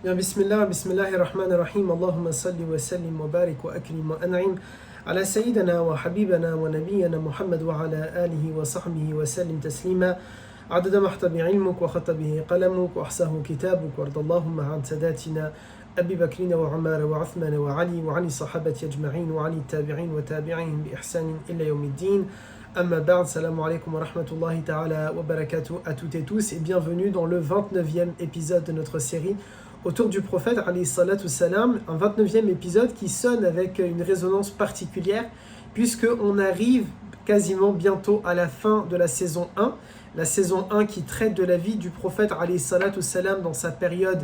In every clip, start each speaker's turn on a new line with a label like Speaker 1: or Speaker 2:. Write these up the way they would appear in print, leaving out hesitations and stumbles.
Speaker 1: Bien, bismillahirrahmanirrahim. Allahumma salli wa sallim wa barik wa akrim wa an'im ala sayyidina wa habibana wa nabiyyana Muhammad wa ala alihi wa sahbihi wa sallim taslima. عدد ما احتى بعلمك وخط به قلمك وأحصاه كتابك وارض اللهم عن ساداتنا أبي بكر وعمر وعثمان وعلي وعن الصحابة أجمعين وعن التابعين وتابعين بإحسان إلى يوم الدين. Amma ba'd, salam alaikum wa rahmatullahi ta'ala wa barakatuh à toutes et tous et bienvenue dans le 29e épisode de notre série autour du prophète alayhi salatu salam, un 29e épisode qui sonne avec une résonance particulière puisqu'on arrive quasiment bientôt à la fin de la saison 1, la saison 1 qui traite de la vie du prophète alayhi salatu salam dans sa période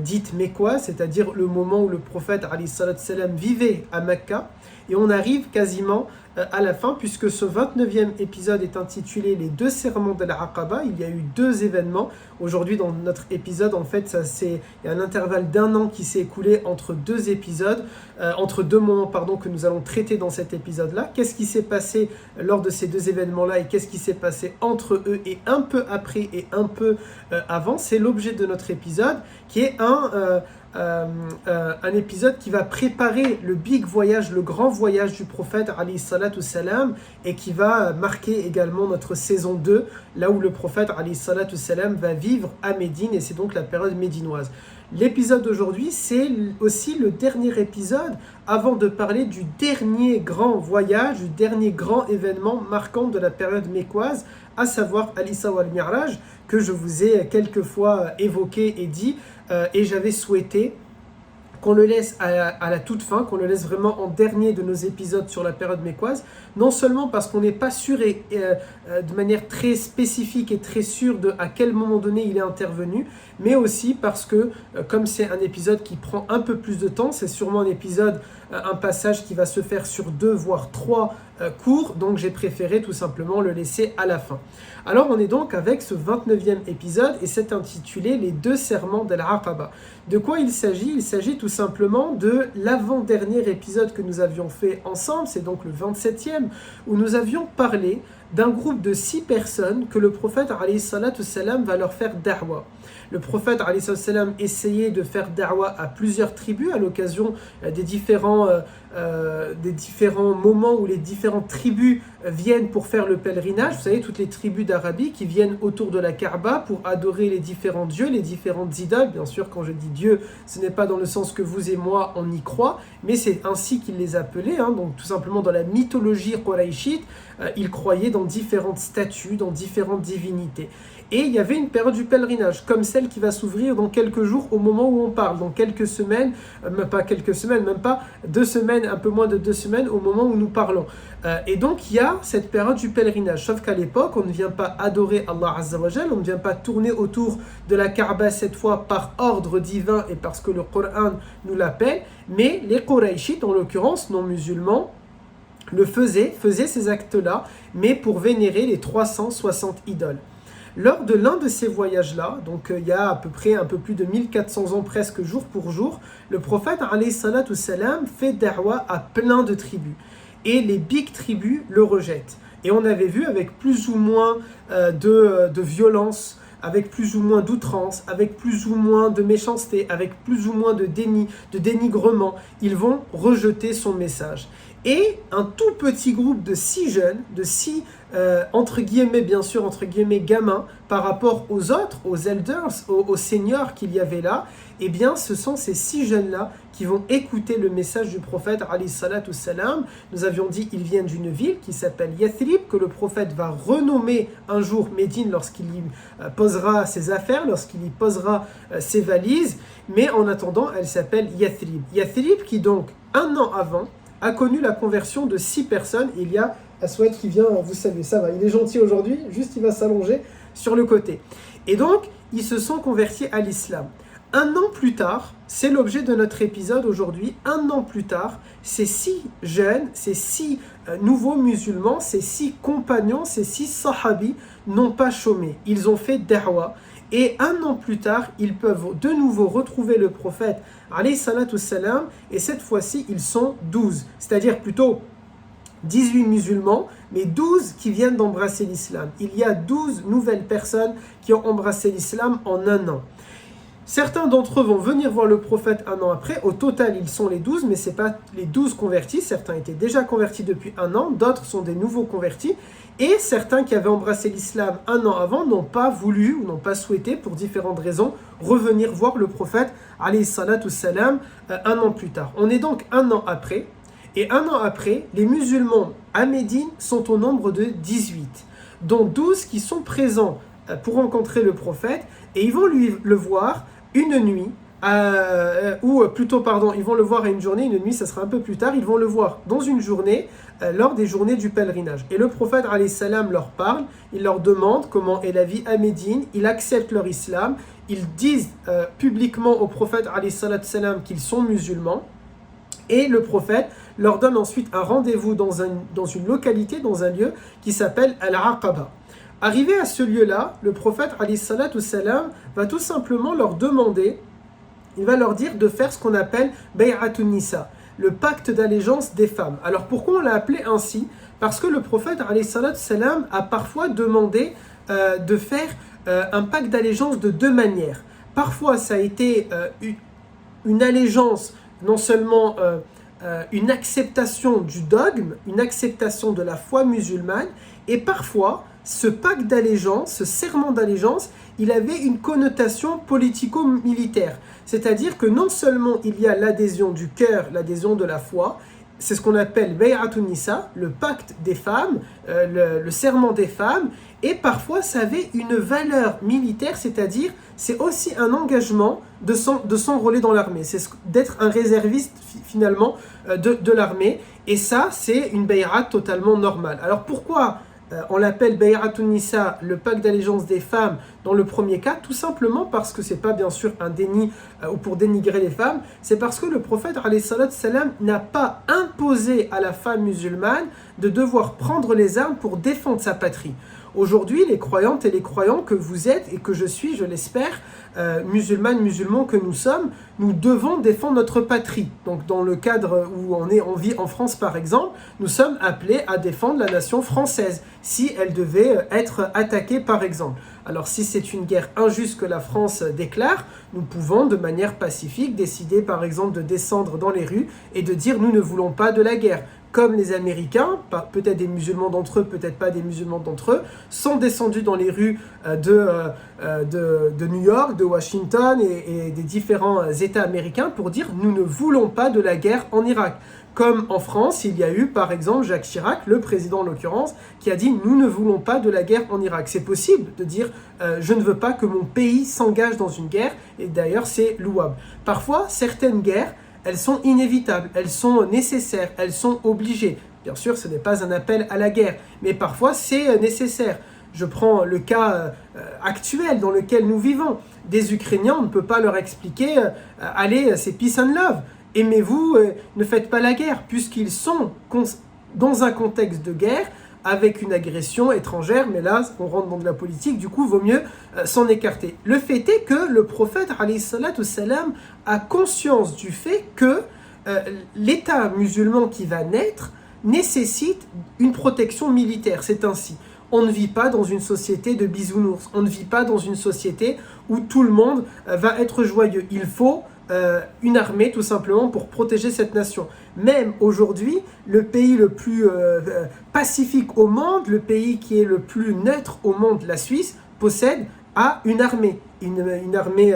Speaker 1: dite mécoise, c'est-à-dire le moment où le prophète alayhi salatu salam vivait à Mecca, et on arrive quasiment à la fin, puisque ce 29e épisode est intitulé Les deux serments de l'Aqaba. Il y a eu deux événements. Aujourd'hui, dans notre épisode, en fait, il y a un intervalle d'un an qui s'est écoulé entre deux épisodes, entre deux moments, que nous allons traiter dans cet épisode-là. Qu'est-ce qui s'est passé lors de ces deux événements-là et qu'est-ce qui s'est passé entre eux et un peu après et un peu avant? C'est l'objet de notre épisode, qui est un épisode qui va préparer le big voyage, le grand voyage du prophète alayhi salatu salam, et qui va marquer également notre saison 2, là où le prophète alayhi salatu salam va vivre à Médine, et c'est donc la période médinoise. L'épisode d'aujourd'hui, c'est aussi le dernier épisode avant de parler du dernier grand voyage, du dernier grand événement marquant de la période mécoise, à savoir Al-Isra wal Mi'raj, que je vous ai quelques fois évoqué et dit, et j'avais souhaité qu'on le laisse à la toute fin, qu'on le laisse vraiment en dernier de nos épisodes sur la période mécoise, non seulement parce qu'on n'est pas sûr de manière très spécifique et très sûre de à quel moment donné il est intervenu, mais aussi parce que comme c'est un épisode qui prend un peu plus de temps, c'est sûrement un passage qui va se faire sur 2 voire 3 cours, donc j'ai préféré tout simplement le laisser à la fin. Alors on est donc avec ce 29e épisode et c'est intitulé Les deux serments de l'Aqaba. De quoi il s'agit? Il s'agit tout simplement de l'avant-dernier épisode que nous avions fait ensemble, c'est donc le 27e, où nous avions parlé d'un groupe de 6 personnes que le prophète alayhi salatu salam va leur faire da'wa. Le prophète alayhi salatu salam essayait de faire da'wa à plusieurs tribus à l'occasion des différents moments où les différentes tribus viennent pour faire le pèlerinage. Vous savez, toutes les tribus d'Arabie qui viennent autour de la Kaaba pour adorer les différents dieux, les différentes idoles. Bien sûr, quand je dis Dieu, ce n'est pas dans le sens que vous et moi on y croit, mais c'est ainsi qu'ils les appelaient. Donc tout simplement dans la mythologie quraïchite, ils croyaient dans différentes statues, dans différentes divinités. Et il y avait une période du pèlerinage, comme celle qui va s'ouvrir dans quelques jours au moment où on parle, dans quelques semaines, même pas 2 semaines, un peu moins de 2 semaines au moment où nous parlons. Et donc il y a cette période du pèlerinage, sauf qu'à l'époque on ne vient pas adorer Allah Azza wa Jal, on ne vient pas tourner autour de la Kaaba cette fois par ordre divin et parce que le Coran nous l'appelle, mais les Qurayshites, en l'occurrence non musulmans, faisaient ces actes-là, mais pour vénérer les 360 idoles. Lors de l'un de ces voyages-là, donc il y a à peu près un peu plus de 1400 ans presque jour pour jour, le prophète alayhi salatu salam fait da'wa à plein de tribus. Et les big tribus le rejettent. Et on avait vu avec plus ou moins de violence, avec plus ou moins d'outrance, avec plus ou moins de méchanceté, avec plus ou moins de dénigrement, ils vont rejeter son message. Et un tout petit groupe de 6 jeunes, de 6 entre guillemets gamins, par rapport aux autres, aux elders, aux seniors qu'il y avait là, eh bien ce sont ces 6 jeunes-là qui vont écouter le message du prophète alayhi salatu salam. Nous avions dit qu'ils viennent d'une ville qui s'appelle Yathrib, que le prophète va renommer un jour Médine lorsqu'il y posera ses affaires, lorsqu'il y posera ses valises, mais en attendant elle s'appelle Yathrib. Yathrib qui donc un an avant a connu la conversion de 6 personnes. Il y a Aswad qui vient, vous savez, ça va, il est gentil aujourd'hui, juste il va s'allonger sur le côté. Et donc, ils se sont convertis à l'islam. Un an plus tard, c'est l'objet de notre épisode aujourd'hui, un an plus tard, ces 6 jeunes, ces 6 nouveaux musulmans, ces 6 compagnons, ces 6 sahabis n'ont pas chômé. Ils ont fait da'wa. Et un an plus tard, ils peuvent de nouveau retrouver le prophète alayhi salatu salam, et cette fois-ci, ils sont 12, c'est-à-dire plutôt 18 musulmans, mais 12 qui viennent d'embrasser l'islam. Il y a 12 nouvelles personnes qui ont embrassé l'islam en un an. Certains d'entre eux vont venir voir le prophète un an après. Au total, ils sont les 12, mais ce n'est pas les 12 convertis. Certains étaient déjà convertis depuis un an, d'autres sont des nouveaux convertis. Et certains qui avaient embrassé l'islam un an avant n'ont pas voulu ou n'ont pas souhaité, pour différentes raisons, revenir voir le prophète, alayhi salatu salam, un an plus tard. On est donc un an après. Et un an après, les musulmans à Médine sont au nombre de 18, dont 12 qui sont présents pour rencontrer le prophète. Et ils vont le voir une nuit, ils vont le voir à une journée, une nuit, ça sera un peu plus tard, ils vont le voir dans une journée, lors des journées du pèlerinage. Et le prophète, alayhi salam, leur parle, il leur demande comment est la vie à Médine, ils acceptent leur islam, ils disent publiquement au prophète, alayhi salam, qu'ils sont musulmans, et le prophète leur donne ensuite un rendez-vous dans une localité, dans un lieu qui s'appelle Al-Aqaba. Arrivé à ce lieu-là, le prophète alayhi salatu salam va tout simplement leur demander, il va leur dire de faire ce qu'on appelle Bay'atun Nisa, le pacte d'allégeance des femmes. Alors pourquoi on l'a appelé ainsi? Parce que le prophète alayhi salatu salam a parfois demandé de faire un pacte d'allégeance de deux manières. Parfois ça a été une allégeance, non seulement une acceptation du dogme, une acceptation de la foi musulmane, et parfois ce pacte d'allégeance, ce serment d'allégeance, il avait une connotation politico-militaire. C'est-à-dire que non seulement il y a l'adhésion du cœur, l'adhésion de la foi, c'est ce qu'on appelle Bay'atun Nisa, le pacte des femmes, le serment des femmes, et parfois ça avait une valeur militaire, c'est-à-dire c'est aussi un engagement de s'enrôler dans l'armée, c'est d'être un réserviste finalement de l'armée, et ça c'est une bay'at totalement normale. Alors pourquoi on l'appelle Bay'atun Nisa, le pacte d'allégeance des femmes, dans le premier cas? Tout simplement parce que c'est pas bien sûr un déni ou pour dénigrer les femmes, c'est parce que le prophète alayhi salatu salam n'a pas imposé à la femme musulmane de devoir prendre les armes pour défendre sa patrie. Aujourd'hui, les croyantes et les croyants que vous êtes et que je suis, je l'espère, musulmanes, musulmans que nous sommes, nous devons défendre notre patrie. Donc dans le cadre où on vit en France par exemple, nous sommes appelés à défendre la nation française si elle devait être attaquée par exemple. Alors si c'est une guerre injuste que la France déclare, nous pouvons de manière pacifique décider par exemple de descendre dans les rues et de dire nous ne voulons pas de la guerre. Comme les Américains, peut-être des musulmans d'entre eux, peut-être pas des musulmans d'entre eux, sont descendus dans les rues de New York, de Washington et des différents États américains pour dire « nous ne voulons pas de la guerre en Irak ». Comme en France, il y a eu par exemple Jacques Chirac, le président en l'occurrence, qui a dit « nous ne voulons pas de la guerre en Irak ». C'est possible de dire « je ne veux pas que mon pays s'engage dans une guerre » et d'ailleurs c'est louable. Parfois, certaines guerres, elles sont inévitables, elles sont nécessaires, elles sont obligées. Bien sûr, ce n'est pas un appel à la guerre, mais parfois c'est nécessaire. Je prends le cas actuel dans lequel nous vivons. Des Ukrainiens, on ne peut pas leur expliquer « allez, c'est peace and love, aimez-vous, ne faites pas la guerre », puisqu'ils sont dans un contexte de guerre, avec une agression étrangère, mais là, on rentre dans de la politique, du coup, vaut mieux s'en écarter. Le fait est que le prophète, alayhi salatu salam, a conscience du fait que l'État musulman qui va naître nécessite une protection militaire, c'est ainsi. On ne vit pas dans une société de bisounours, on ne vit pas dans une société où tout le monde va être joyeux. Il faut une armée tout simplement pour protéger cette nation. Même aujourd'hui, le pays le plus pacifique au monde, le pays qui est le plus neutre au monde, la Suisse, possède une armée. Une armée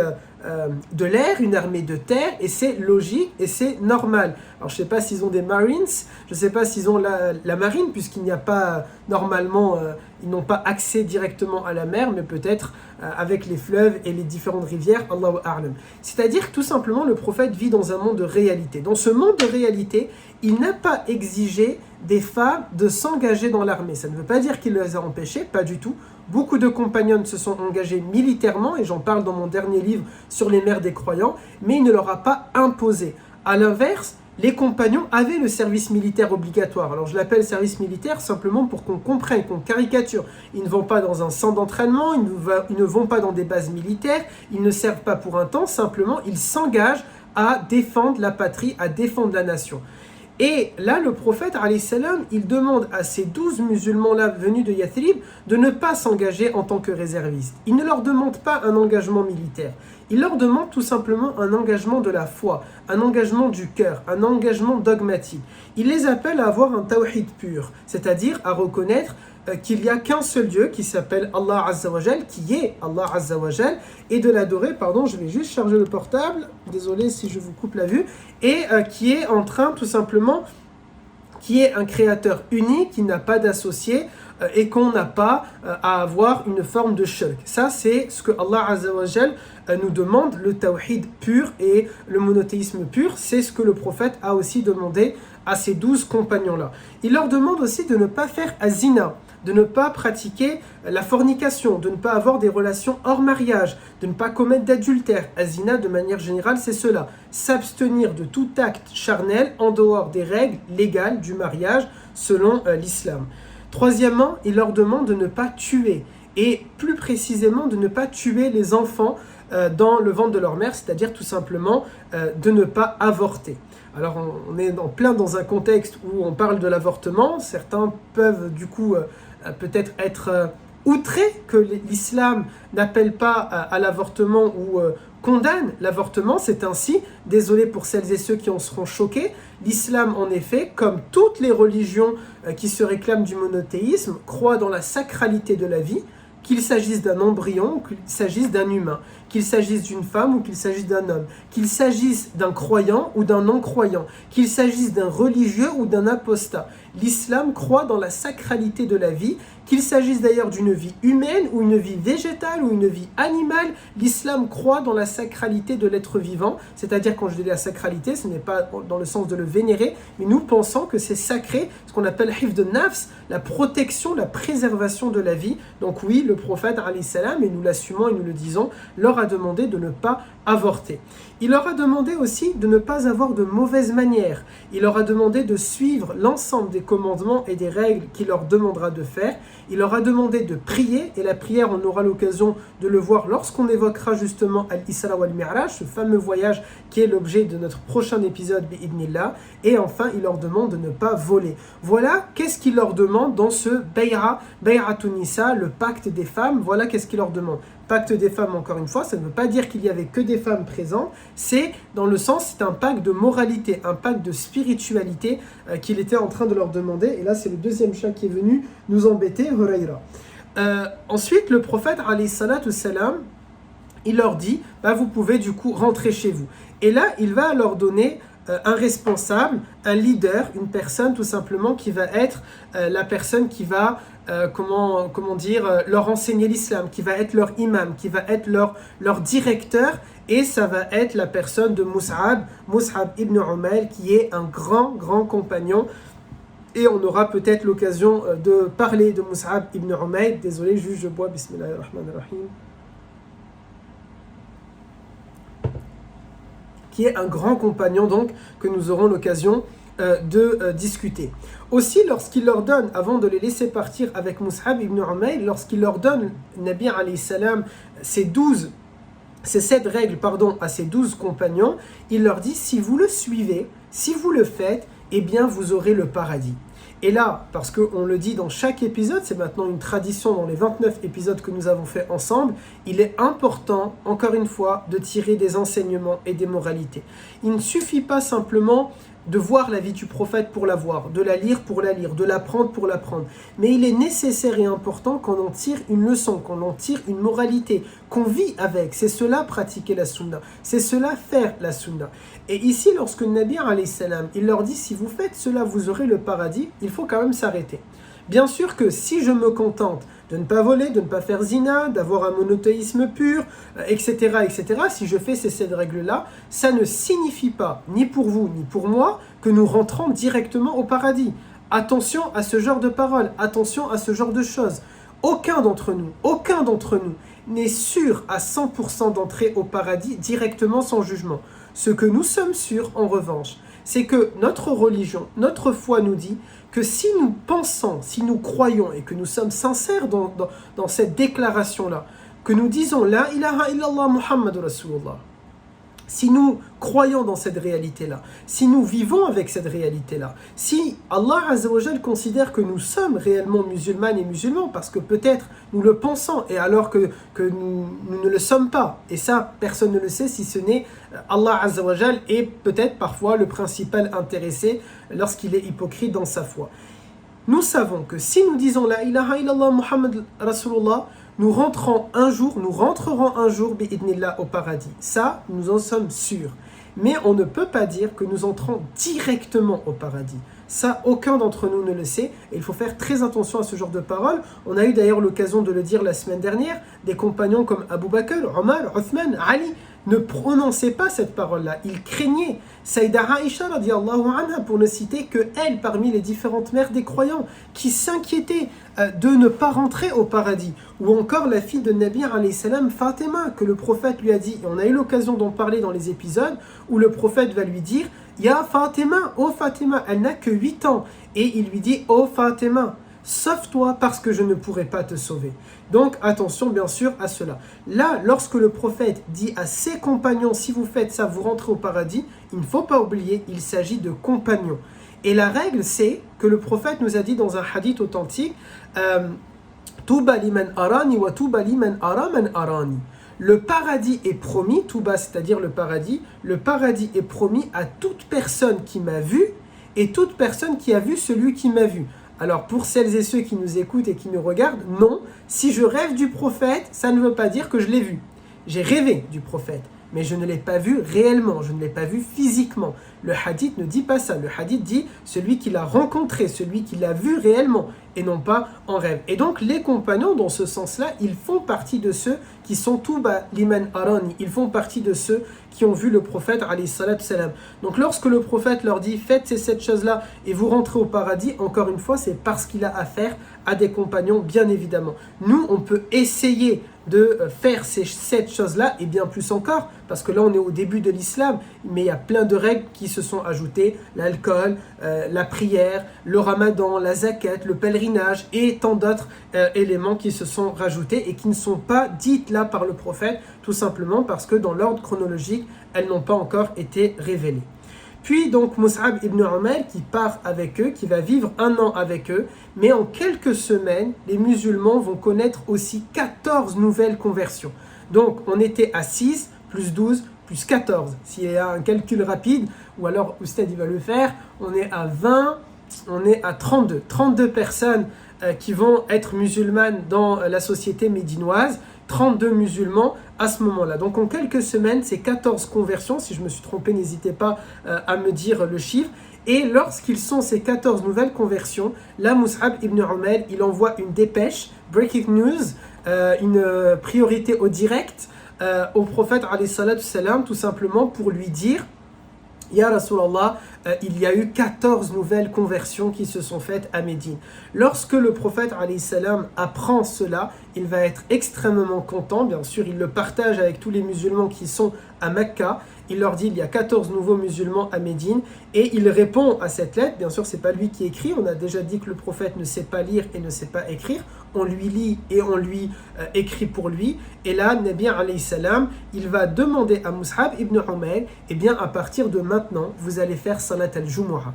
Speaker 1: de l'air, une armée de terre, et c'est logique et c'est normal. Alors je ne sais pas s'ils ont des Marines, je ne sais pas s'ils ont la marine, puisqu'il n'y a pas, normalement, ils n'ont pas accès directement à la mer, mais peut-être avec les fleuves et les différentes rivières, Allahu A'lam. C'est-à-dire que tout simplement, le prophète vit dans un monde de réalité. Dans ce monde de réalité, il n'a pas exigé des femmes de s'engager dans l'armée. Ça ne veut pas dire qu'il les a empêchées, pas du tout. Beaucoup de compagnons se sont engagés militairement, et j'en parle dans mon dernier livre sur les mères des croyants, mais il ne leur a pas imposé. À l'inverse, les compagnons avaient le service militaire obligatoire. Alors je l'appelle service militaire simplement pour qu'on comprenne, qu'on caricature. Ils ne vont pas dans un centre d'entraînement, ils ne vont pas dans des bases militaires, ils ne servent pas pour un temps, simplement ils s'engagent à défendre la patrie, à défendre la nation. Et là, le prophète, alayhi salam, il demande à ces 12 musulmans-là venus de Yathrib de ne pas s'engager en tant que réservistes. Il ne leur demande pas un engagement militaire. Il leur demande tout simplement un engagement de la foi, un engagement du cœur, un engagement dogmatique. Il les appelle à avoir un tawhid pur, c'est-à-dire à reconnaître qu'il n'y a qu'un seul Dieu qui s'appelle Allah Azza wa Jal, qui est Allah Azza wa Jal, et de l'adorer, pardon, je vais juste charger le portable, désolé si je vous coupe la vue, et qui est en train tout simplement, qui est un créateur unique, qui n'a pas d'associé, et qu'on n'a pas à avoir une forme de shirk. Ça, c'est ce que Allah Azza wa Jal nous demande, le tawhid pur et le monothéisme pur, c'est ce que le prophète a aussi demandé à ces 12 compagnons-là. Il leur demande aussi de ne pas faire azina, de ne pas pratiquer la fornication, de ne pas avoir des relations hors mariage, de ne pas commettre d'adultère. Azina, de manière générale, c'est cela. S'abstenir de tout acte charnel en dehors des règles légales du mariage selon l'islam. Troisièmement, il leur demande de ne pas tuer, et plus précisément de ne pas tuer les enfants dans le ventre de leur mère, c'est-à-dire tout simplement de ne pas avorter. Alors on est plein dans un contexte où on parle de l'avortement, certains peuvent du coup peut-être être outrés que l'islam n'appelle pas à l'avortement ou condamne l'avortement, c'est ainsi, désolé pour celles et ceux qui en seront choqués, l'islam en effet, comme toutes les religions qui se réclament du monothéisme, croit dans la sacralité de la vie, qu'il s'agisse d'un embryon ou qu'il s'agisse d'un humain, qu'il s'agisse d'une femme ou qu'il s'agisse d'un homme, qu'il s'agisse d'un croyant ou d'un non-croyant, qu'il s'agisse d'un religieux ou d'un apostat. L'islam croit dans la sacralité de la vie, qu'il s'agisse d'ailleurs d'une vie humaine ou une vie végétale ou une vie animale, l'islam croit dans la sacralité de l'être vivant, c'est-à-dire quand je dis la sacralité, ce n'est pas dans le sens de le vénérer, mais nous pensons que c'est sacré, ce qu'on appelle hifd nafs, la protection, la préservation de la vie. Donc oui, le prophète, alayhi salam, et nous l'assumons et nous le disons, leur a demandé de ne pas avorter. Il leur a demandé aussi de ne pas avoir de mauvaises manières. Il leur a demandé de suivre l'ensemble des commandements et des règles qu'il leur demandera de faire. Il leur a demandé de prier, et la prière, on aura l'occasion de le voir lorsqu'on évoquera justement Al-Isra wal-Mi'raj, ce fameux voyage qui est l'objet de notre prochain épisode, bi'idnillah. Et enfin, il leur demande de ne pas voler. Voilà qu'est-ce qu'il leur demande dans ce Bay'atun Nisa, le pacte des femmes. Voilà qu'est-ce qu'il leur demande. Pacte des femmes, encore une fois, ça ne veut pas dire qu'il y avait que des femmes présentes, c'est dans le sens, c'est un pacte de moralité, un pacte de spiritualité qu'il était en train de leur demander. Et là, c'est le deuxième chat qui est venu nous embêter, Hurayra. Ensuite, le prophète, alayhi salatu salam, il leur dit, vous pouvez du coup rentrer chez vous. Et là, il va leur donner un responsable, un leader, une personne tout simplement qui va être la personne qui va leur enseigner l'islam, qui va être leur imam, qui va être leur directeur, et ça va être la personne de Mus'ab ibn Umayr, qui est un grand compagnon, et on aura peut-être l'occasion de parler de Mus'ab ibn Umayr. Désolé, juste je bois, bismillahirrahmanirrahim. Qui est un grand compagnon donc que nous aurons l'occasion de discuter. Aussi, lorsqu'il leur donne, avant de les laisser partir avec Mus'ab ibn Umayr, lorsqu'il leur donne, Nabi alayhi salam, ces 7 règles à ses 12 compagnons, il leur dit, si vous le suivez, si vous le faites, eh bien vous aurez le paradis. Et là, parce qu'on le dit dans chaque épisode, c'est maintenant une tradition dans les 29 épisodes que nous avons fait ensemble, il est important, encore une fois, de tirer des enseignements et des moralités. Il ne suffit pas simplement de voir la vie du prophète pour la voir, de la lire pour la lire, de l'apprendre pour l'apprendre. Mais il est nécessaire et important qu'on en tire une leçon, qu'on en tire une moralité, qu'on vit avec. C'est cela pratiquer la sunna, c'est cela faire la sunna. Et ici, lorsque le Nabi alayhi salam, il leur dit, si vous faites cela, vous aurez le paradis, il faut quand même s'arrêter. Bien sûr que si je me contente de ne pas voler, de ne pas faire zina, d'avoir un monothéisme pur, etc., si je fais ces 7 règles-là, ça ne signifie pas, ni pour vous, ni pour moi, que nous rentrons directement au paradis. Attention à ce genre de paroles, attention à ce genre de choses. Aucun d'entre nous n'est sûr à 100% d'entrer au paradis directement sans jugement. Ce que nous sommes sûrs, en revanche, c'est que notre religion, notre foi nous dit que si nous pensons, si nous croyons et que nous sommes sincères dans cette déclaration-là, que nous disons « La ilaha illallah Muhammadur Rasulullah », si nous croyons dans cette réalité-là, si nous vivons avec cette réalité-là, si Allah Azza wa Jal considère que nous sommes réellement musulmanes et musulmans, parce que peut-être nous le pensons, et alors que nous ne le sommes pas, et ça personne ne le sait si ce n'est Allah Azza wa Jal, et peut-être parfois le principal intéressé lorsqu'il est hypocrite dans sa foi. Nous savons que si nous disons La ilaha illallah Muhammad Rasulullah, nous rentrerons un jour bi'idnillah au paradis. Ça, nous en sommes sûrs. Mais on ne peut pas dire que nous entrons directement au paradis. Ça, aucun d'entre nous ne le sait. Et il faut faire très attention à ce genre de paroles. On a eu d'ailleurs l'occasion de le dire la semaine dernière. Des compagnons comme Abu Bakr, Omar, Othman, Ali ne prononçaient pas cette parole-là. Ils craignaient. Saïda Aïcha, radiallahu anha, pour ne citer que elle, parmi les différentes mères des croyants, qui s'inquiétaient de ne pas rentrer au paradis. Ou encore la fille de Nabi alayhi salam, Fatima, que le prophète lui a dit, et on a eu l'occasion d'en parler dans les épisodes, où le prophète va lui dire, Ya Fatima, oh Fatima, elle n'a que 8 ans. Et il lui dit, oh Fatima, sauve-toi parce que je ne pourrai pas te sauver. Donc attention bien sûr à cela. Là, lorsque le prophète dit à ses compagnons, si vous faites ça, vous rentrez au paradis, il ne faut pas oublier, il s'agit de compagnons. Et la règle, c'est que le prophète nous a dit dans un hadith authentique, Touba liman arani wa touba liman araman arani. Le paradis est promis, Touba c'est-à-dire le paradis est promis à toute personne qui m'a vu et toute personne qui a vu celui qui m'a vu. Alors pour celles et ceux qui nous écoutent et qui nous regardent, non, si je rêve du prophète, ça ne veut pas dire que je l'ai vu. J'ai rêvé du prophète, mais je ne l'ai pas vu réellement, je ne l'ai pas vu physiquement. Le hadith ne dit pas ça, le hadith dit celui qui l'a rencontré, celui qui l'a vu réellement, et non pas en rêve. Et donc les compagnons, dans ce sens-là, ils font partie de ceux qui sont Touba liman arani, ils font partie de ceux qui ont vu le prophète alayhi salatu salam. Donc lorsque le prophète leur dit faites ces 7 choses-là et vous rentrez au paradis, encore une fois, c'est parce qu'il a affaire à des compagnons, bien évidemment. Nous, on peut essayer de faire ces 7 choses-là et bien plus encore, parce que là on est au début de l'islam, mais il y a plein de règles qui se sont ajoutées, l'alcool, la prière, le ramadan, la zakat, le pèlerinage et tant d'autres éléments qui se sont rajoutés et qui ne sont pas dites là par le prophète, tout simplement parce que dans l'ordre chronologique, elles n'ont pas encore été révélées. Puis donc Mus'ab ibn Umayr qui part avec eux, qui va vivre 1 an avec eux, mais en quelques semaines, les musulmans vont connaître aussi 14 nouvelles conversions. Donc on était à 6, plus 12, plus 14. S'il y a un calcul rapide, ou alors Oustad il va le faire, on est à 20, on est à 32. 32 personnes qui vont être musulmanes dans la société médinoise, 32 musulmans à ce moment-là. Donc en quelques semaines, c'est 14 conversions. Si je me suis trompé, n'hésitez pas à me dire le chiffre. Et lorsqu'ils sont ces 14 nouvelles conversions, là, Mus'ab ibn Umayr, il envoie une dépêche, breaking news, une priorité au direct au prophète alayhi salatu salam, tout simplement pour lui dire Ya Rasulallah, il y a eu 14 nouvelles conversions qui se sont faites à Médine. Lorsque le prophète alayhi salam apprend cela, il va être extrêmement content. Bien sûr, il le partage avec tous les musulmans qui sont à Mecca. Il leur dit il y a 14 nouveaux musulmans à Médine et il répond à cette lettre. Bien sûr, c'est pas lui qui écrit. On a déjà dit que le prophète ne sait pas lire et ne sait pas écrire. On lui lit et on lui écrit pour lui. Et là, Nabi alayhi salam, il va demander à Mus'ab ibn Umayr, eh bien à partir de maintenant, vous allez faire Salat al-Jumu'ah.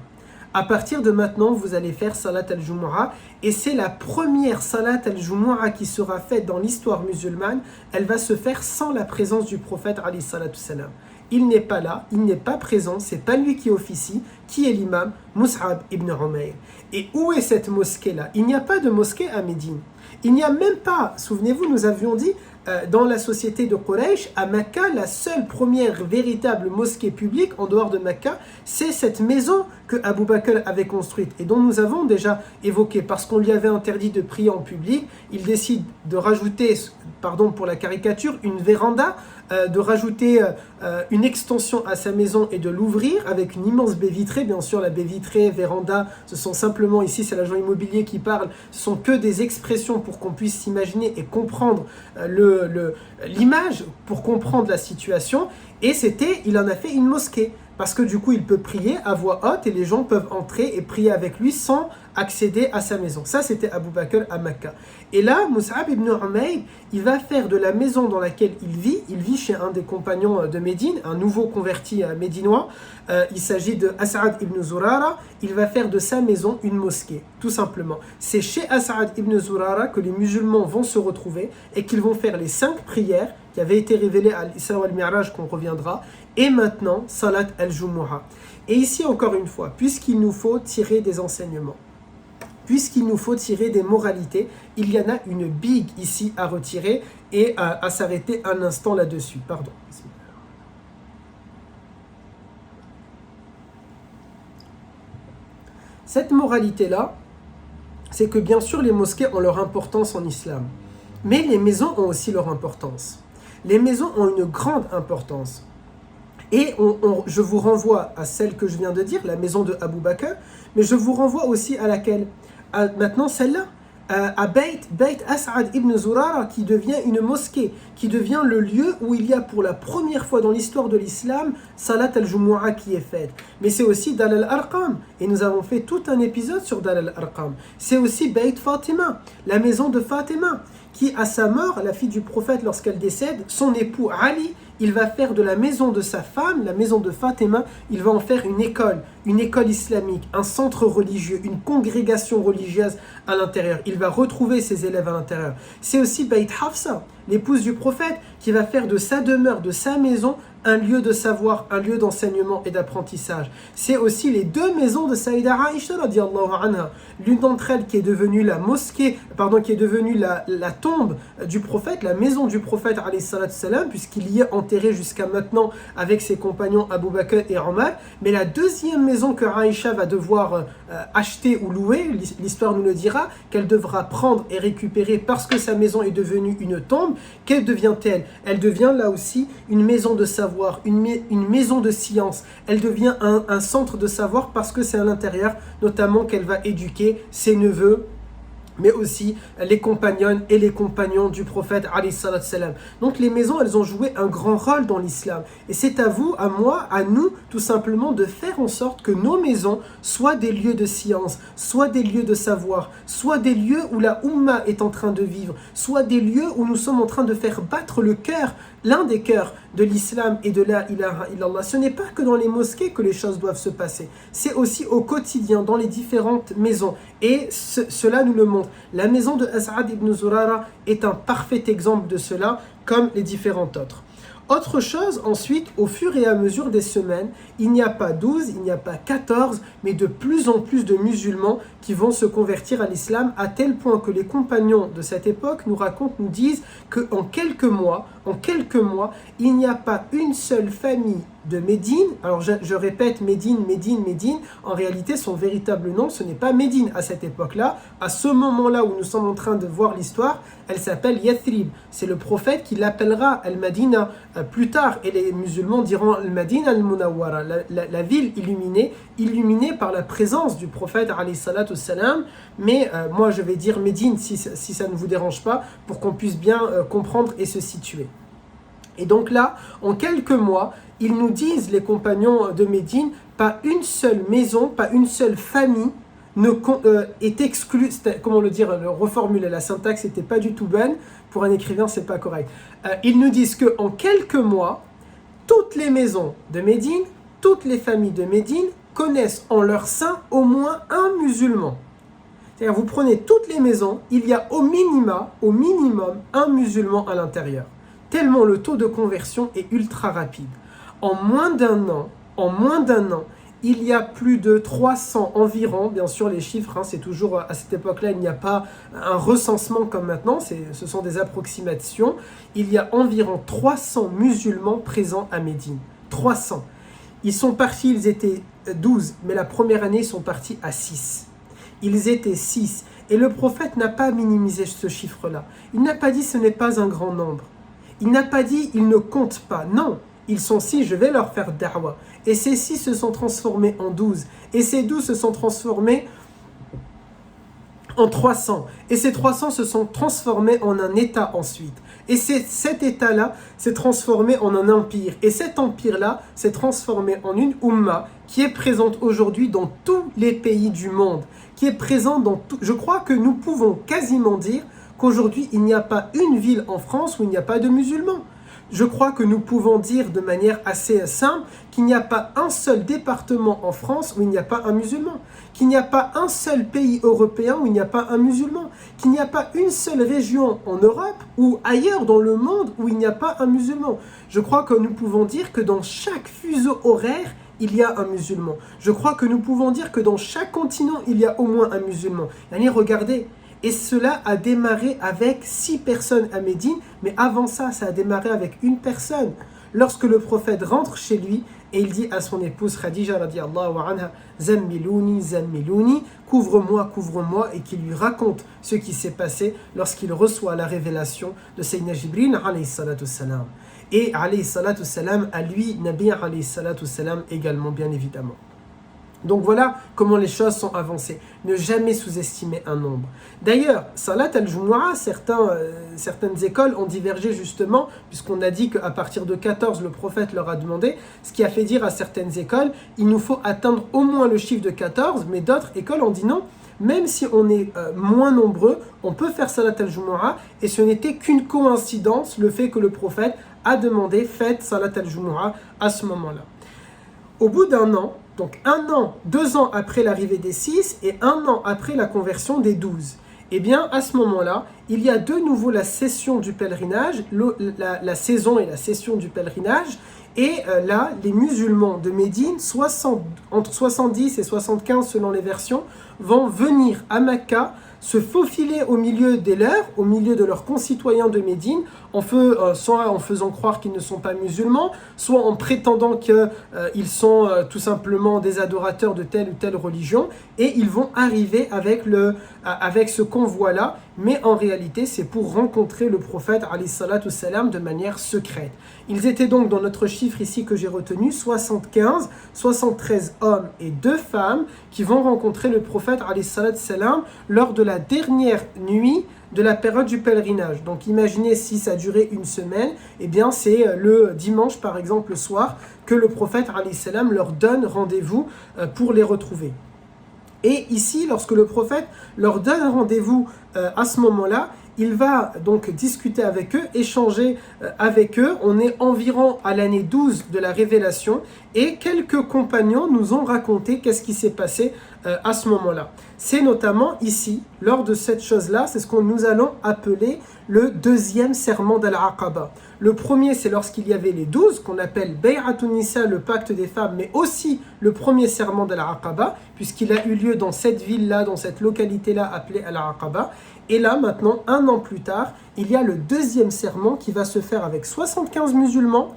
Speaker 1: À partir de maintenant, vous allez faire Salat al-Jumu'ah et c'est la première Salat al-Jumu'ah qui sera faite dans l'histoire musulmane. Elle va se faire sans la présence du prophète alayhi salatu salam. Il n'est pas là, il n'est pas présent, c'est pas lui qui officie. Qui est l'imam? Mus'ab ibn Umayr. Et où est cette mosquée-là? Il n'y a pas de mosquée à Médine. Il n'y a même pas, souvenez-vous, nous avions dit, dans la société de Quraysh, à Mecca, la seule première véritable mosquée publique en dehors de Mecca, c'est cette maison que Abu Bakr avait construite et dont nous avons déjà évoqué. Parce qu'on lui avait interdit de prier en public, il décide de rajouter, pardon pour la caricature, une véranda, de rajouter une extension à sa maison et de l'ouvrir avec une immense baie vitrée. Bien sûr, la baie vitrée, véranda, ce sont simplement, ici c'est l'agent immobilier qui parle, ce sont que des expressions pour qu'on puisse s'imaginer et comprendre l'image, pour comprendre la situation. Et il en a fait une mosquée. Parce que du coup, il peut prier à voix haute et les gens peuvent entrer et prier avec lui sans accéder à sa maison. Ça, c'était Abu Bakr à Mecca. Et là, Mus'ab ibn Umayr, il va faire de la maison dans laquelle il vit chez un des compagnons de Médine, un nouveau converti médinois. Il s'agit de As'ad ibn Zurara. Il va faire de sa maison une mosquée, tout simplement. C'est chez As'ad ibn Zurara que les musulmans vont se retrouver et qu'ils vont faire les 5 prières qui avaient été révélées à l'Isra wal Mi'raj, qu'on reviendra, et maintenant, Salat al-Jumu'ah. Et ici, encore une fois, puisqu'il nous faut tirer des enseignements, puisqu'il nous faut tirer des moralités, il y en a une big ici à retirer et à s'arrêter un instant là-dessus. Pardon. Cette moralité-là, c'est que bien sûr les mosquées ont leur importance en islam, mais les maisons ont aussi leur importance. Les maisons ont une grande importance. Et je vous renvoie à celle que je viens de dire, la maison de Abu Bakr, mais je vous renvoie aussi à laquelle? Maintenant celle-là, à Beit As'ad ibn Zurara, qui devient une mosquée, qui devient le lieu où il y a pour la première fois dans l'histoire de l'islam Salat al-Jumu'ah qui est faite. Mais c'est aussi Dar al-Arqam, et nous avons fait tout un épisode sur Dar al-Arqam. C'est aussi Beit Fatima, la maison de Fatima, qui à sa mort, la fille du prophète lorsqu'elle décède, son époux Ali, il va faire de la maison de sa femme, la maison de Fatima, il va en faire une école islamique, un centre religieux, une congrégation religieuse à l'intérieur. Il va retrouver ses élèves à l'intérieur. C'est aussi Beit Hafsa, l'épouse du prophète, qui va faire de sa demeure, de sa maison, un lieu de savoir, un lieu d'enseignement et d'apprentissage. C'est aussi les 2 maisons de Saïda Aïcha radiyallahu anha. L'une d'entre elles qui est devenue la mosquée, qui est devenue la tombe du prophète, la maison du prophète alayhi salatu salam, puisqu'il y est enterré jusqu'à maintenant avec ses compagnons Abu Bakr et Omar. Mais la deuxième maison que Aïcha va devoir acheter ou louer, l'histoire nous le dira, qu'elle devra prendre et récupérer parce que sa maison est devenue une tombe. Quelle devient-elle? Elle devient là aussi une maison de savoir, une maison de science. Elle devient un centre de savoir parce que c'est à l'intérieur notamment qu'elle va éduquer ses neveux, mais aussi les compagnonnes et les compagnons du prophète alayhi salatu salam. Donc les maisons, elles ont joué un grand rôle dans l'islam. Et c'est à vous, à moi, à nous, tout simplement, de faire en sorte que nos maisons soient des lieux de science, soient des lieux de savoir, soient des lieux où la Ummah est en train de vivre, soient des lieux où nous sommes en train de faire battre le cœur, l'un des cœurs de l'islam et de la ilaha illallah. Ce n'est pas que dans les mosquées que les choses doivent se passer, c'est aussi au quotidien, dans les différentes maisons. Et cela nous le montre. La maison de As'ad ibn Zurara est un parfait exemple de cela, comme les différentes autres. Autre chose, ensuite, au fur et à mesure des semaines, il n'y a pas 12, il n'y a pas 14, mais de plus en plus de musulmans qui vont se convertir à l'islam, à tel point que les compagnons de cette époque nous racontent, nous disent qu'en quelques mois, il n'y a pas une seule famille de Médine. Alors je répète, Médine, en réalité son véritable nom, ce n'est pas Médine à cette époque-là. À ce moment-là où nous sommes en train de voir l'histoire, elle s'appelle Yathrib. C'est le prophète qui l'appellera Al-Madina plus tard, et les musulmans diront Al-Madina Al-Munawwara, la ville illuminée par la présence du prophète alayhi salatu salam. Mais moi je vais dire Médine si ça ne vous dérange pas, pour qu'on puisse bien comprendre et se situer. Et donc là, en quelques mois, ils nous disent, les compagnons de Médine, pas une seule maison, pas une seule famille est exclue. Comment le dire, reformuler, la syntaxe n'était pas du tout bonne. Pour un écrivain, c'est pas correct. Ils nous disent qu'en quelques mois, toutes les maisons de Médine, toutes les familles de Médine connaissent en leur sein au moins un musulman. C'est-à-dire, vous prenez toutes les maisons, il y a au minimum un musulman à l'intérieur. Tellement le taux de conversion est ultra rapide. En moins d'un an, il y a plus de 300 environ, bien sûr les chiffres, c'est toujours à cette époque-là, il n'y a pas un recensement comme maintenant, ce sont des approximations. Il y a environ 300 musulmans présents à Médine. 300. Ils sont partis, ils étaient 12, mais la première année, ils sont partis à 6. Ils étaient 6. Et le prophète n'a pas minimisé ce chiffre-là. Il n'a pas dit ce n'est pas un grand nombre. Il n'a pas dit ils ne comptent pas. Non, ils sont 6, je vais leur faire da'wa. Et ces 6 se sont transformés en 12. Et ces 12 se sont transformés en 300. Et ces 300 se sont transformés en un État ensuite. Et cet État-là s'est transformé en un empire. Et cet empire-là s'est transformé en une Ummah qui est présente aujourd'hui dans tous les pays du monde. Qui est présente dans tout. Je crois que nous pouvons quasiment dire qu'aujourd'hui, il n'y a pas une ville en France où il n'y a pas de musulmans. Je crois que nous pouvons dire de manière assez simple qu'il n'y a pas un seul département en France où il n'y a pas un musulman, qu'il n'y a pas un seul pays européen où il n'y a pas un musulman, qu'il n'y a pas une seule région en Europe ou ailleurs dans le monde où il n'y a pas un musulman. Je crois que nous pouvons dire que dans chaque fuseau horaire, il y a un musulman. Je crois que nous pouvons dire que dans chaque continent, il y a au moins un musulman. Allez, regardez. Et cela a démarré avec 6 personnes à Médine, mais avant ça, ça a démarré avec une personne. Lorsque le prophète rentre chez lui et il dit à son épouse Khadija radiallahu anha, Zammilouni, Zammilouni, couvre-moi, couvre-moi, et qu'il lui raconte ce qui s'est passé lorsqu'il reçoit la révélation de Sayyidina Jibril alayhi salatu salam. Et alayhi salatu salam, à lui, Nabi alayhi salatu salam également, bien évidemment. Donc voilà comment les choses sont avancées. Ne jamais sous-estimer un nombre. D'ailleurs, Salat al-Jumu'ah, certaines écoles ont divergé justement, puisqu'on a dit qu'à partir de 14, le prophète leur a demandé, ce qui a fait dire à certaines écoles, il nous faut atteindre au moins le chiffre de 14, mais d'autres écoles ont dit non. Même si on est moins nombreux, on peut faire Salat al-Jumu'ah, et ce n'était qu'une coïncidence, le fait que le prophète a demandé, faites Salat al-Jumu'ah à ce moment-là. Au bout d'un an, donc 1 an, 2 ans après l'arrivée des 6 et 1 an après la conversion des 12, eh bien à ce moment-là, il y a de nouveau la session du pèlerinage, la saison et la session du pèlerinage, et là, les musulmans de Médine, entre 70 et 75 selon les versions, vont venir à Mecca, se faufiler au milieu des leurs, au milieu de leurs concitoyens de Médine, soit en faisant croire qu'ils ne sont pas musulmans, soit en prétendant qu'ils sont tout simplement des adorateurs de telle ou telle religion, et ils vont arriver avec ce convoi-là, mais en réalité c'est pour rencontrer le prophète alayhi salatu salam de manière secrète. Ils étaient donc dans notre chiffre ici que j'ai retenu, 73 hommes et 2 femmes qui vont rencontrer le prophète alayhi salatu salam lors de la dernière nuit de la période du pèlerinage. Donc imaginez si ça durait une semaine, eh bien c'est le dimanche par exemple le soir que le prophète alayhi salam leur donne rendez-vous pour les retrouver. Et ici, lorsque le prophète leur donne rendez-vous à ce moment-là, il va donc discuter avec eux, échanger avec eux. On est environ à l'année 12 de la révélation et quelques compagnons nous ont raconté qu'est-ce qui s'est passé à ce moment-là. C'est notamment ici, lors de cette chose-là, c'est ce que nous allons appeler le 2e serment d'Al-Aqaba. Le premier, c'est lorsqu'il y avait les 12, qu'on appelle Bay'atun Nisa, le pacte des femmes, mais aussi le premier serment d'Al-Aqaba, puisqu'il a eu lieu dans cette ville-là, dans cette localité-là appelée Al-Aqaba. Et là, maintenant, 1 an plus tard, il y a le 2e serment qui va se faire avec 75 musulmans,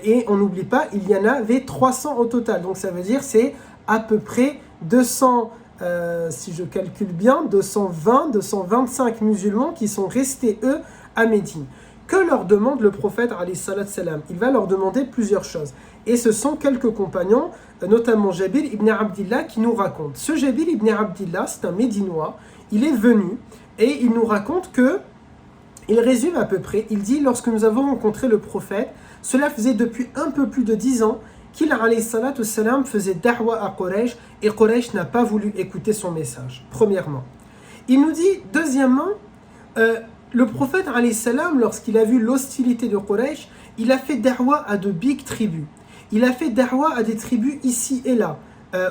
Speaker 1: et on n'oublie pas, il y en avait 300 au total. Donc ça veut dire c'est à peu près 200, si je calcule bien, 220, 225 musulmans qui sont restés, eux, à Médine. Que leur demande le prophète alayhi salatu salam? Il va leur demander plusieurs choses. Et ce sont quelques compagnons, notamment Jabir ibn Abdillah, qui nous racontent. Ce Jabir ibn Abdillah, c'est un Médinois. Il est venu et il nous raconte il résume à peu près, il dit, lorsque nous avons rencontré le prophète, cela faisait depuis un peu plus de 10 ans qu'il alayhi salatu salam faisait da'wa à Quraysh et Quraysh n'a pas voulu écouter son message, premièrement. Il nous dit, deuxièmement, le prophète alayhi salam, lorsqu'il a vu l'hostilité de Quraysh, il a fait da'wa à de big tribus. Il a fait da'wa à des tribus ici et là,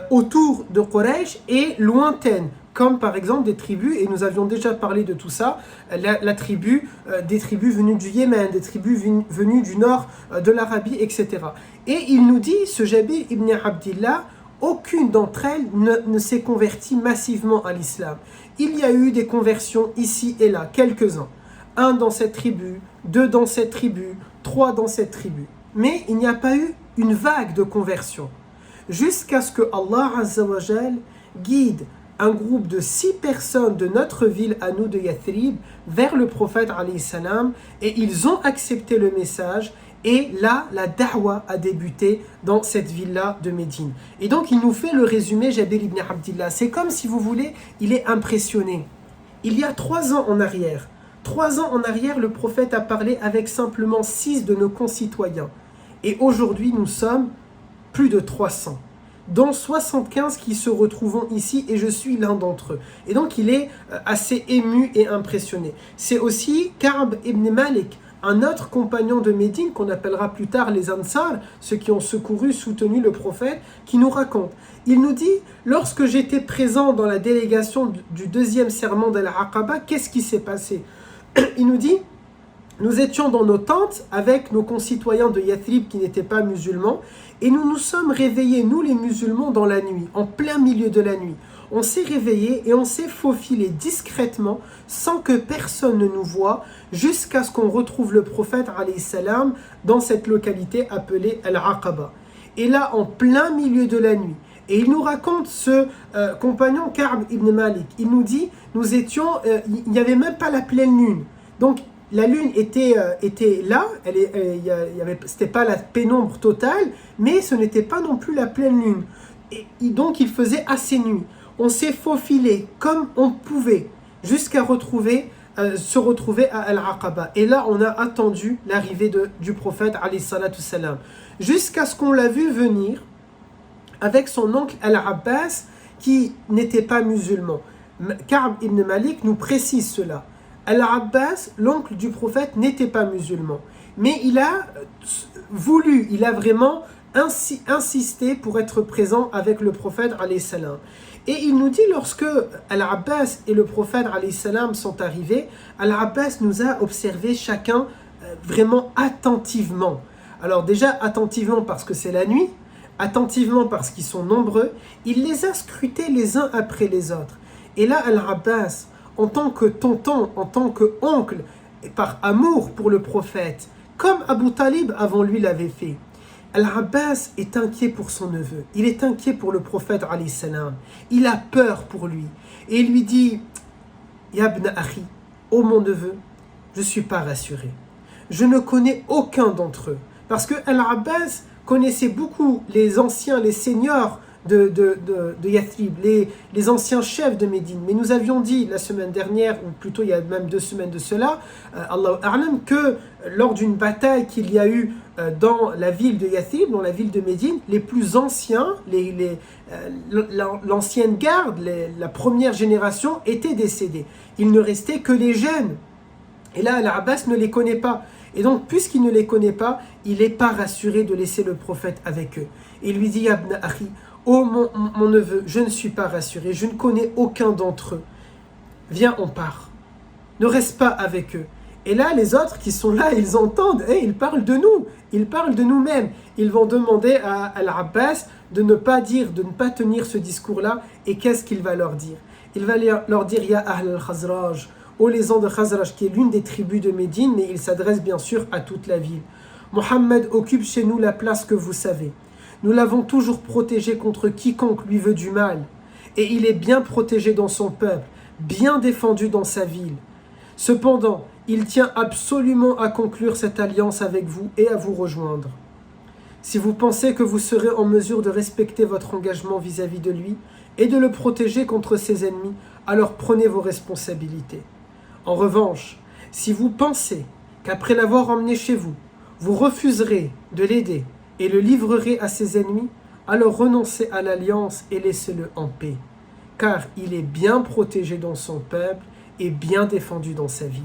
Speaker 1: autour de Quraysh et lointaines, comme par exemple des tribus, et nous avions déjà parlé de tout ça, des tribus venues du Yémen, des tribus venues du nord de l'Arabie, etc. Et il nous dit, ce Jabir ibn Abdillah, aucune d'entre elles ne s'est convertie massivement à l'islam. Il y a eu des conversions ici et là, quelques-uns. 1 dans cette tribu, 2 dans cette tribu, 3 dans cette tribu. Mais il n'y a pas eu une vague de conversion. Jusqu'à ce que Allah Azza wa Jal guide un groupe de 6 personnes de notre ville à nous de Yathrib vers le prophète alayhi salam et ils ont accepté le message et là la da'wa a débuté dans cette ville-là de Médine. Et donc il nous fait le résumé Jabir ibn Abdillah. C'est comme si vous voulez, il est impressionné. Il y a 3 ans en arrière, 3 ans en arrière, le prophète a parlé avec simplement 6 de nos concitoyens. Et aujourd'hui, nous sommes plus de 300, dont 75 qui se retrouvent ici, et je suis l'un d'entre eux. Et donc il est assez ému et impressionné. C'est aussi Ka'b ibn Malik, un autre compagnon de Médine, qu'on appellera plus tard les Ansar, ceux qui ont secouru, soutenu le prophète, qui nous raconte. Il nous dit, lorsque j'étais présent dans la délégation du deuxième serment d'Al-Aqaba, qu'est-ce qui s'est passé? Il nous dit, nous étions dans nos tentes avec nos concitoyens de Yathrib qui n'étaient pas musulmans, et nous nous sommes réveillés, nous les musulmans, dans la nuit, en plein milieu de la nuit. On s'est réveillés et on s'est faufilé discrètement, sans que personne ne nous voie, jusqu'à ce qu'on retrouve le prophète, alayhi salam, dans cette localité appelée Al-Aqaba. Et là, en plein milieu de la nuit, et il nous raconte ce compagnon Ka'b ibn Malik, il nous dit, nous étions, il n'y avait même pas la pleine lune. Donc, la lune était là, c'était pas la pénombre totale, mais ce n'était pas non plus la pleine lune. Et donc, il faisait assez nuit. On s'est faufilé comme on pouvait jusqu'à se retrouver à Al-Aqaba. Et là, on a attendu l'arrivée du prophète, alayhi salatu salam, jusqu'à ce qu'on l'a vu venir avec son oncle Al-Abbas, qui n'était pas musulman. Ka'b ibn Malik nous précise cela. Al-Abbas, l'oncle du prophète, n'était pas musulman. Mais il a vraiment insisté pour être présent avec le prophète, alayhi salam. Et il nous dit, lorsque Al-Abbas et le prophète, alayhi salam, sont arrivés, Al-Abbas nous a observé chacun vraiment attentivement. Alors déjà, attentivement parce que c'est la nuit, attentivement parce qu'ils sont nombreux, il les a scrutés les uns après les autres. Et là, Al-Abbas, en tant que tonton, en tant qu'oncle, et par amour pour le prophète, comme Abu Talib avant lui l'avait fait, Al-Abbas est inquiet pour son neveu. Il est inquiet pour le prophète, alayhi salam. Il a peur pour lui. Et il lui dit, Ya ibn Akhi, ô mon neveu, je ne suis pas rassuré. Je ne connais aucun d'entre eux. Parce que Al-Abbas connaissait beaucoup les anciens, les seigneurs de Yathrib, les anciens chefs de Médine. Mais nous avions dit la semaine dernière, ou plutôt il y a même 2 semaines de cela, Allahu A'lam, que lors d'une bataille qu'il y a eu dans la ville de Yathrib, dans la ville de Médine, les plus anciens, l'ancienne garde, la première génération étaient décédés. Il ne restait que les jeunes. Et là, Al-Abbas ne les connaît pas. Et donc, puisqu'il ne les connaît pas, il n'est pas rassuré de laisser le prophète avec eux. Il lui dit, Ya ibn Akhi, ô mon neveu, je ne suis pas rassuré, je ne connais aucun d'entre eux. Viens, on part. Ne reste pas avec eux. Et là, les autres qui sont là, ils entendent, ils parlent de nous, ils parlent de nous-mêmes. Ils vont demander à Al-Abbas de ne pas tenir ce discours-là. Et qu'est-ce qu'il va leur dire? Il va leur dire, Ya Ahl al-Khazraj, ô les gens de Khazraj, qui est l'une des tribus de Médine, mais il s'adresse bien sûr à toute la ville. Mohammed occupe chez nous la place que vous savez. Nous l'avons toujours protégé contre quiconque lui veut du mal. Et il est bien protégé dans son peuple, bien défendu dans sa ville. Cependant, il tient absolument à conclure cette alliance avec vous et à vous rejoindre. Si vous pensez que vous serez en mesure de respecter votre engagement vis-à-vis de lui et de le protéger contre ses ennemis, alors prenez vos responsabilités. En revanche, si vous pensez qu'après l'avoir emmené chez vous, vous refuserez de l'aider et le livrerez à ses ennemis, alors renoncez à l'alliance et laissez-le en paix, car il est bien protégé dans son peuple et bien défendu dans sa ville.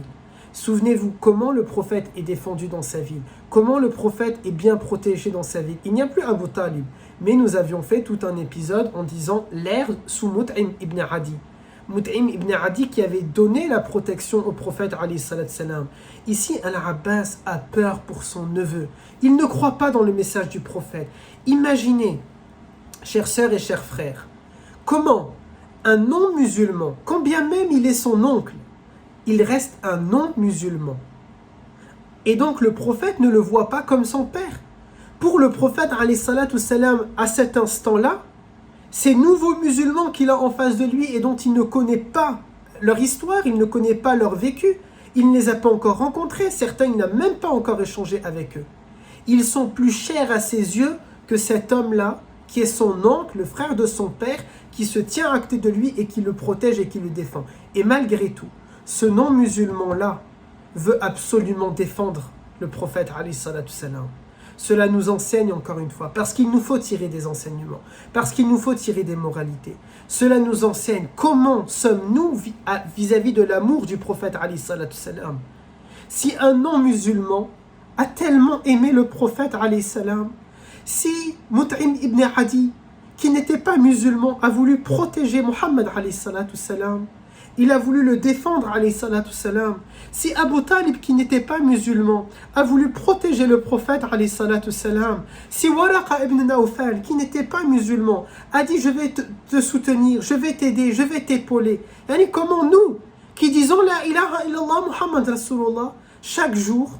Speaker 1: Souvenez-vous comment le prophète est défendu dans sa ville, comment le prophète est bien protégé dans sa ville. Il n'y a plus Abu Talib, mais nous avions fait tout un épisode en disant l'ère sous Mut'im ibn Adi. Mut'im ibn Adi qui avait donné la protection au prophète alayhi salat salam. Ici, Al-Abbas a peur pour son neveu. Il ne croit pas dans le message du prophète. Imaginez, chères sœurs et chers frères, comment un non-musulman, quand bien même il est son oncle, il reste un non-musulman. Et donc le prophète ne le voit pas comme son père. Pour le prophète alayhi salatu salam, à cet instant-là, ces nouveaux musulmans qu'il a en face de lui et dont il ne connaît pas leur histoire, il ne connaît pas leur vécu, il ne les a pas encore rencontrés, certains il n'a même pas encore échangé avec eux. Ils sont plus chers à ses yeux que cet homme-là, qui est son oncle, le frère de son père, qui se tient à côté de lui et qui le protège et qui le défend. Et malgré tout, ce non-musulman-là veut absolument défendre le prophète alayhi salatu salam. Cela nous enseigne encore une fois, parce qu'il nous faut tirer des enseignements, parce qu'il nous faut tirer des moralités. Cela nous enseigne comment sommes-nous vis-à-vis de l'amour du prophète alayhi salatu salam. Si un non-musulman a tellement aimé le prophète alayhi salam, si Mut'im ibn Adi, qui n'était pas musulman, a voulu protéger Muhammad alayhi salatu salam, il a voulu le défendre alayhi salatu salam. Si Abu Talib, qui n'était pas musulman, a voulu protéger le prophète alayhi salatu salam, si Waraqa ibn Nawfal, qui n'était pas musulman, a dit je vais te soutenir, je vais t'aider, je vais t'épauler. Yani, comment nous, qui disons la ilaha illallah Muhammad Rasulullah, chaque jour,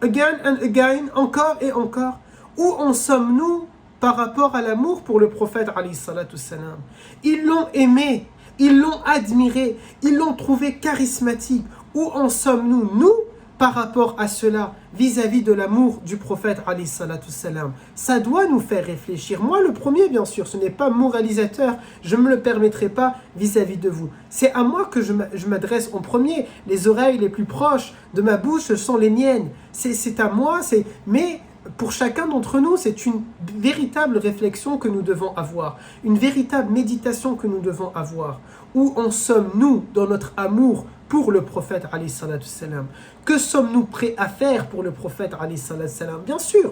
Speaker 1: again and again, encore et encore, où en sommes-nous par rapport à l'amour pour le prophète alayhi salatu salam? Ils l'ont aimé, ils l'ont admiré, ils l'ont trouvé charismatique. Où en sommes-nous, nous, par rapport à cela, vis-à-vis de l'amour du prophète alayhi salatu salam? Ça doit nous faire réfléchir. Moi, le premier, bien sûr, ce n'est pas moralisateur, je ne me le permettrai pas vis-à-vis de vous. C'est à moi que je m'adresse en premier. Les oreilles les plus proches de ma bouche, ce sont les miennes. C'est à moi, mais pour chacun d'entre nous, c'est une véritable réflexion que nous devons avoir, une véritable méditation que nous devons avoir. Où en sommes-nous dans notre amour pour le prophète alayhi salatu salam? Que sommes-nous prêts à faire pour le prophète alayhi salatu salam? Bien sûr,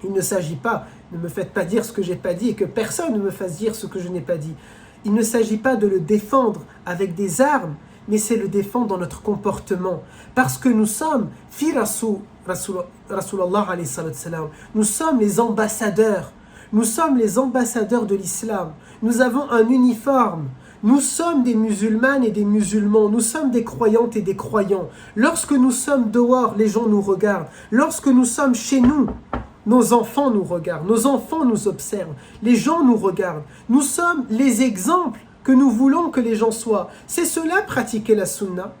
Speaker 1: il ne s'agit pas, ne me faites pas dire ce que je n'ai pas dit et que personne ne me fasse dire ce que je n'ai pas dit. Il ne s'agit pas de le défendre avec des armes, mais c'est le défendre dans notre comportement. Parce que nous sommes, Rasulallah alayhi salatu salam, nous sommes les ambassadeurs. Nous sommes les ambassadeurs de l'islam. Nous avons un uniforme. Nous sommes des musulmanes et des musulmans. Nous sommes des croyantes et des croyants. Lorsque nous sommes dehors, les gens nous regardent. Lorsque nous sommes chez nous, nos enfants nous regardent. Nos enfants nous observent. Les gens nous regardent. Nous sommes les exemples que nous voulons que les gens soient. C'est cela pratiquer la sunna.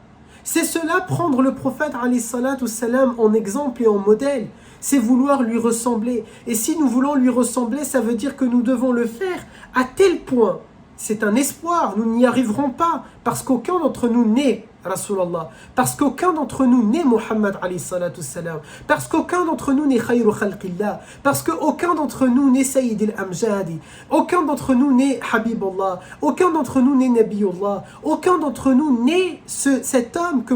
Speaker 1: C'est cela prendre le prophète alayhi salatu salam en exemple et en modèle. C'est vouloir lui ressembler. Et si nous voulons lui ressembler, ça veut dire que nous devons le faire à tel point. C'est un espoir, nous n'y arriverons pas, parce qu'aucun d'entre nous n'est Rasulallah, parce qu'aucun d'entre nous n'est Muhammad alayhi salatu salam, parce qu'aucun d'entre nous n'est Khayru khalqillah, parce qu'aucun d'entre nous n'est Sayyid al-Amjadi, aucun d'entre nous n'est Habibullah, aucun d'entre nous n'est Nabiyullah, aucun d'entre nous n'est cet homme qu'est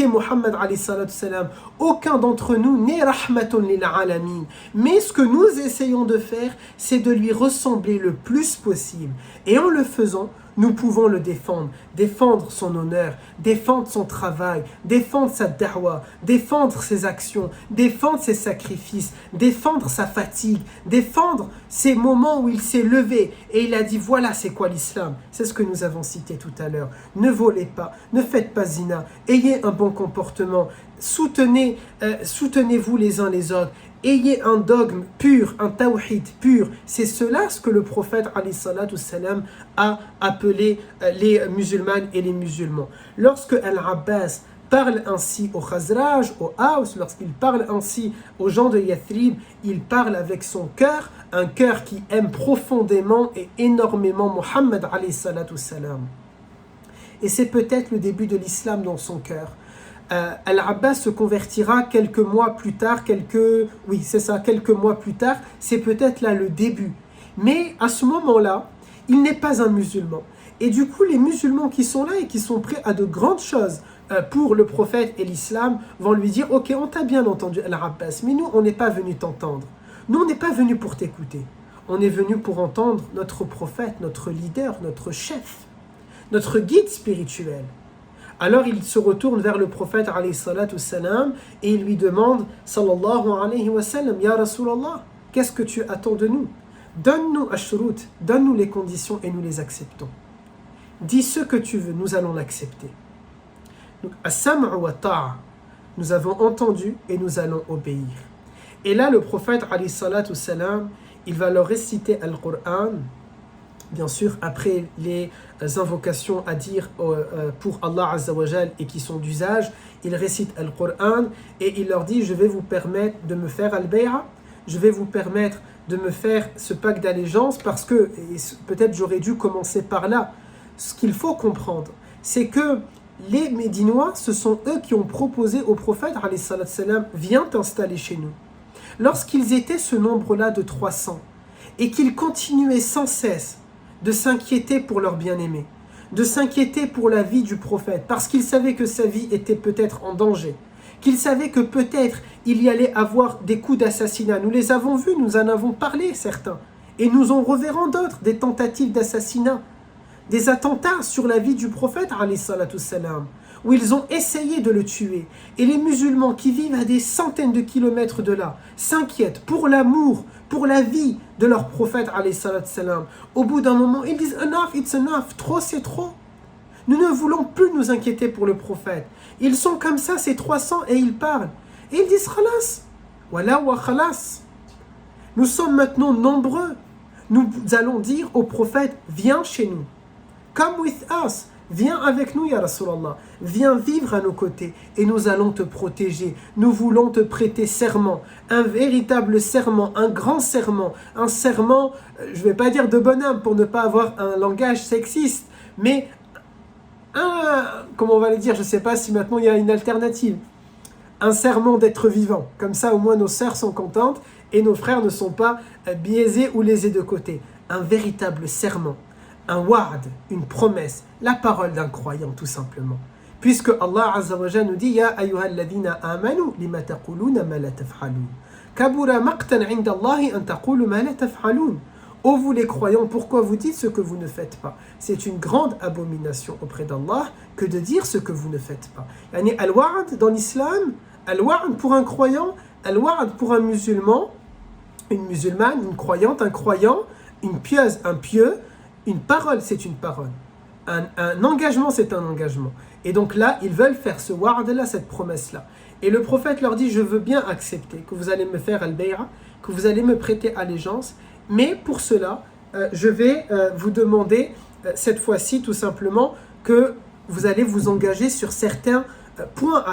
Speaker 1: Muhammad alayhi salatu salam, aucun d'entre nous n'est Rahmatun lil alamin. Mais ce que nous essayons de faire, c'est de lui ressembler le plus possible. Et en le faisant, nous pouvons le défendre son honneur, défendre son travail, défendre sa da'wa, défendre ses actions, défendre ses sacrifices, défendre sa fatigue, défendre ces moments où il s'est levé et il a dit voilà c'est quoi l'islam. C'est ce que nous avons cité tout à l'heure. Ne volez pas, ne faites pas zina, ayez un bon comportement, soutenez-vous les uns les autres. Ayez un dogme pur, un tawhid pur. C'est cela ce que le prophète alayhi salatu salam a appelé les musulmanes et les musulmans. Lorsque Al-Abbas parle ainsi au Khazraj, au Haus, lorsqu'il parle ainsi aux gens de Yathrib, il parle avec son cœur, un cœur qui aime profondément et énormément Muhammad alayhi salatu salam. Et c'est peut-être le début de l'islam dans son cœur. Al-Abbas se convertira quelques mois plus tard, quelques mois plus tard, c'est peut-être là le début. Mais à ce moment-là, il n'est pas un musulman. Et du coup, les musulmans qui sont là et qui sont prêts à de grandes choses pour le prophète et l'islam vont lui dire « Ok, on t'a bien entendu Al-Abbas, mais nous, on n'est pas venus t'entendre. Nous, on n'est pas venus pour t'écouter. On est venus pour entendre notre prophète, notre leader, notre chef, notre guide spirituel. » Alors il se retourne vers le prophète alayhi salatu salam et il lui demande sallallahu alayhi wa sallam, ya Rasulallah, qu'est-ce que tu attends de nous? Donne-nous ashrut, donne-nous les conditions et nous les acceptons. Dis ce que tu veux, nous allons l'accepter. Donc, as-sam'u wa ta'a, nous avons entendu et nous allons obéir. Et là le prophète alayhi salatu salam, il va leur réciter Al-Qur'an. Bien sûr, après les invocations à dire pour Allah Azza wa Jal et qui sont d'usage, il récite Al-Qur'an et il leur dit « Je vais vous permettre de me faire al-bay'a, je vais vous permettre de me faire ce pacte d'allégeance parce que, et peut-être j'aurais dû commencer par là, ce qu'il faut comprendre, c'est que les Médinois, ce sont eux qui ont proposé au prophète, alayhi salatu salam, viens t'installer chez nous. Lorsqu'ils étaient ce nombre-là de 300, et qu'ils continuaient sans cesse de s'inquiéter pour leur bien-aimé, de s'inquiéter pour la vie du prophète, parce qu'ils savaient que sa vie était peut-être en danger, qu'ils savaient que peut-être il y allait avoir des coups d'assassinat. Nous les avons vus, nous en avons parlé certains, et nous en reverrons d'autres, des tentatives d'assassinat, des attentats sur la vie du prophète, alayhi salatu salam, où ils ont essayé de le tuer. Et les musulmans qui vivent à des centaines de kilomètres de là s'inquiètent pour l'amour, pour la vie de leur prophète, alayhi salatu salam. Au bout d'un moment, ils disent « Enough, it's enough », trop c'est trop. Nous ne voulons plus nous inquiéter pour le prophète. Ils sont comme ça, ces 300, et ils parlent. Et ils disent « Khalas ». Voilà wa khalas. Nous sommes maintenant nombreux. Nous allons dire au prophète « Viens chez nous ». Come with us. Viens avec nous, ya Rasulallah. Viens vivre à nos côtés et nous allons te protéger. Nous voulons te prêter serment. Un véritable serment, un grand serment. Un serment, je ne vais pas dire de bonhomme pour ne pas avoir un langage sexiste, mais comment on va le dire, je ne sais pas si maintenant il y a une alternative. Un serment d'être vivant. Comme ça, au moins nos sœurs sont contentes et nos frères ne sont pas biaisés ou lésés de côté. Un véritable serment. Un wa'd, une promesse, la parole d'un croyant tout simplement. Puisque Allah Azza wa Jalla nous dit Ya ayyuhalladhina amanu lima taquluna ma la taf'alun. Kabura maqtan 'inda Allahi an taqulu ma la taf'alun. Ô vous les croyants, pourquoi vous dites ce que vous ne faites pas? C'est une grande abomination auprès d'Allah que de dire ce que vous ne faites pas. Yani al-wa'd dans l'islam, al-wa'd pour un croyant, al-wa'd pour un musulman, une musulmane, une croyante, un croyant, une pieuse, un pieux. Une parole, c'est une parole. Un engagement, c'est un engagement. Et donc là, ils veulent faire ce wa'd-là, cette promesse-là. Et le prophète leur dit, je veux bien accepter que vous allez me faire al-bay'a, que vous allez me prêter allégeance, mais pour cela, je vais vous demander, cette fois-ci, tout simplement, que vous allez vous engager sur certains points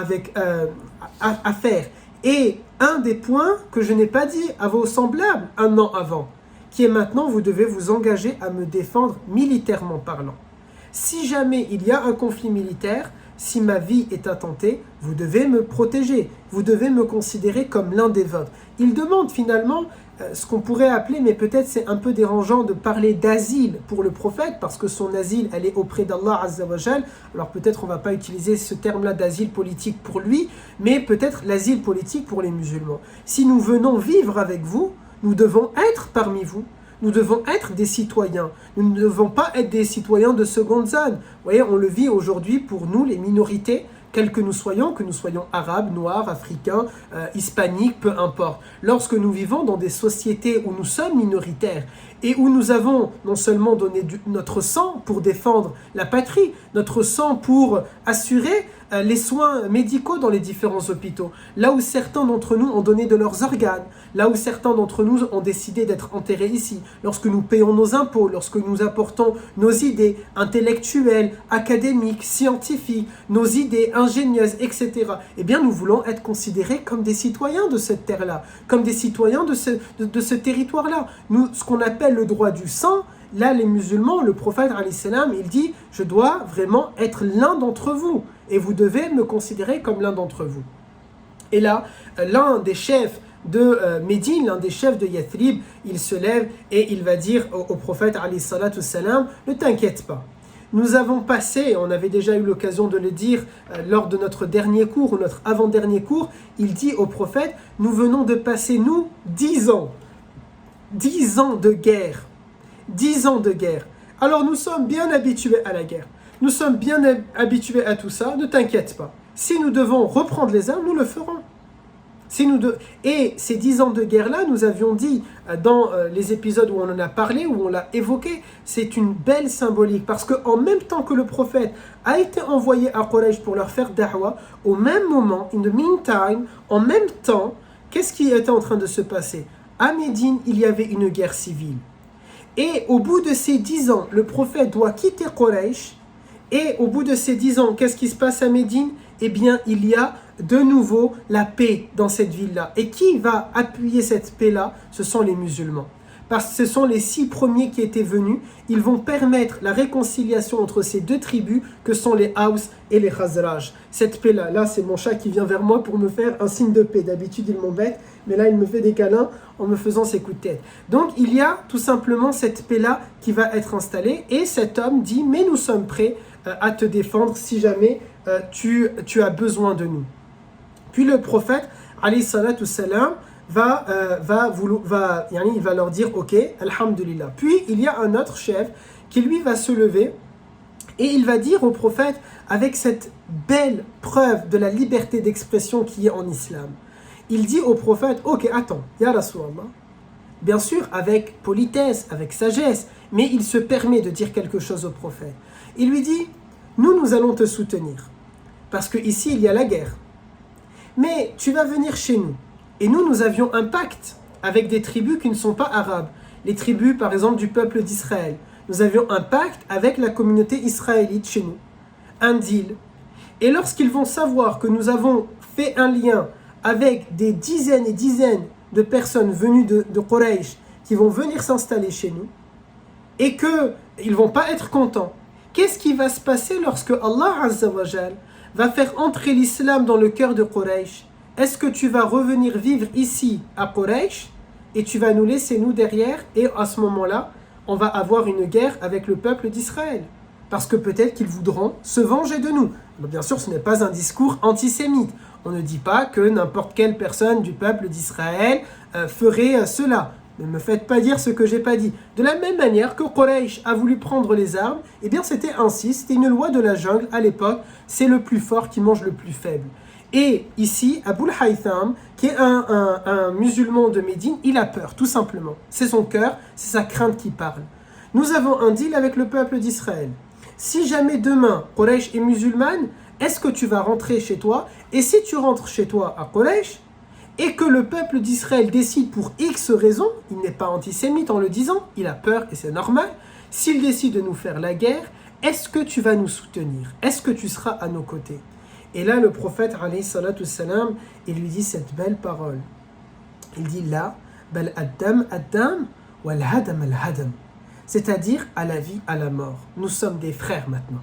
Speaker 1: à faire. Et un des points que je n'ai pas dit à vos semblables un an avant, qui est maintenant, vous devez vous engager à me défendre militairement parlant. Si jamais il y a un conflit militaire, si ma vie est attentée, vous devez me protéger, vous devez me considérer comme l'un des vôtres. Il demande finalement ce qu'on pourrait appeler, mais peut-être c'est un peu dérangeant de parler d'asile pour le prophète, parce que son asile, elle est auprès d'Allah Azza wa Jal. Alors peut-être on ne va pas utiliser ce terme-là d'asile politique pour lui, mais peut-être l'asile politique pour les musulmans. Si nous venons vivre avec vous, nous devons être parmi vous, nous devons être des citoyens. Nous ne devons pas être des citoyens de seconde zone. Vous voyez, on le vit aujourd'hui pour nous, les minorités, quels que nous soyons arabes, noirs, africains, hispaniques, peu importe. Lorsque nous vivons dans des sociétés où nous sommes minoritaires et où nous avons non seulement donné notre sang pour défendre la patrie, notre sang pour assurer les soins médicaux dans les différents hôpitaux, là où certains d'entre nous ont donné de leurs organes, là où certains d'entre nous ont décidé d'être enterrés ici, lorsque nous payons nos impôts, lorsque nous apportons nos idées intellectuelles, académiques, scientifiques, nos idées ingénieuses, etc., eh bien nous voulons être considérés comme des citoyens de cette terre-là, comme des citoyens de ce territoire-là. Nous, ce qu'on appelle le droit du sang, là les musulmans, le prophète alayhi salam, il dit « Je dois vraiment être l'un d'entre vous ». Et vous devez me considérer comme l'un d'entre vous. Et là, l'un des chefs de Médine, l'un des chefs de Yathrib, il se lève et il va dire au prophète alayhi salatu salam, ne t'inquiète pas. Nous avons passé, on avait déjà eu l'occasion de le dire lors de notre dernier cours ou notre avant-dernier cours, il dit au prophète, nous venons de passer, nous, 10 ans. 10 ans de guerre. 10 ans de guerre. Alors nous sommes bien habitués à la guerre. Nous sommes bien habitués à tout ça, ne t'inquiète pas. Si nous devons reprendre les armes, nous le ferons. Et ces 10 ans de guerre-là, nous avions dit dans les épisodes où on en a parlé, où on l'a évoqué, c'est une belle symbolique. Parce qu'en même temps que le prophète a été envoyé à Quraysh pour leur faire da'wah, au même moment, in the meantime, en même temps, qu'est-ce qui était en train de se passer? À Médine, il y avait une guerre civile. Et au bout de ces 10 ans, le prophète doit quitter Quraysh. Et au bout de ces 10 ans, qu'est-ce qui se passe à Médine? Eh bien, il y a de nouveau la paix dans cette ville-là. Et qui va appuyer cette paix-là? Ce sont les musulmans. parce que ce sont les 6 premiers qui étaient venus. Ils vont permettre la réconciliation entre ces 2 tribus que sont les Haus et les Khazraj. Cette paix-là, là c'est mon chat qui vient vers moi pour me faire un signe de paix. D'habitude il m'embête, mais là il me fait des câlins en me faisant ses coups de tête. Donc il y a tout simplement cette paix-là qui va être installée et cet homme dit « mais nous sommes prêts à te défendre si jamais tu as besoin de nous ». Puis le prophète, alayhi salatu salam, il va leur dire ok, alhamdulillah. Puis il y a un autre chef qui lui va se lever et il va dire au prophète avec cette belle preuve de la liberté d'expression qui est en islam. Il dit au prophète ok, attends, ya Rasulallah, bien sûr avec politesse, avec sagesse, mais il se permet de dire quelque chose au prophète. Il lui dit nous allons te soutenir parce que ici il y a la guerre, mais tu vas venir chez nous. Et nous avions un pacte avec des tribus qui ne sont pas arabes. Les tribus, par exemple, du peuple d'Israël. Nous avions un pacte avec la communauté israélite chez nous. Un deal. Et lorsqu'ils vont savoir que nous avons fait un lien avec des dizaines et dizaines de personnes venues de Quraysh qui vont venir s'installer chez nous, et qu'ils ne vont pas être contents, qu'est-ce qui va se passer lorsque Allah Azza wa Jal va faire entrer l'islam dans le cœur de Quraysh? Est-ce que tu vas revenir vivre ici à Quraysh et tu vas nous laisser nous derrière et à ce moment-là, on va avoir une guerre avec le peuple d'Israël parce que peut-être qu'ils voudront se venger de nous. Donc, bien sûr, ce n'est pas un discours antisémite. On ne dit pas que n'importe quelle personne du peuple d'Israël ferait cela. Ne me faites pas dire ce que j'ai pas dit. De la même manière que Quraysh a voulu prendre les armes, eh bien c'était ainsi, c'était une loi de la jungle à l'époque, c'est le plus fort qui mange le plus faible. Et ici, Abul Haytham, qui est un musulman de Médine, il a peur, tout simplement. C'est son cœur, c'est sa crainte qui parle. Nous avons un deal avec le peuple d'Israël. Si jamais demain, Quraysh est musulmane, est-ce que tu vas rentrer chez toi? Et si tu rentres chez toi à Quraysh, et que le peuple d'Israël décide pour X raison, il n'est pas antisémite en le disant, il a peur et c'est normal, s'il décide de nous faire la guerre, est-ce que tu vas nous soutenir? Est-ce que tu seras à nos côtés? Et là, le prophète, alayhi salatu salam, il lui dit cette belle parole. Il dit là, bal addam addam, wal hadam al hadam. C'est-à-dire à la vie, à la mort. Nous sommes des frères maintenant.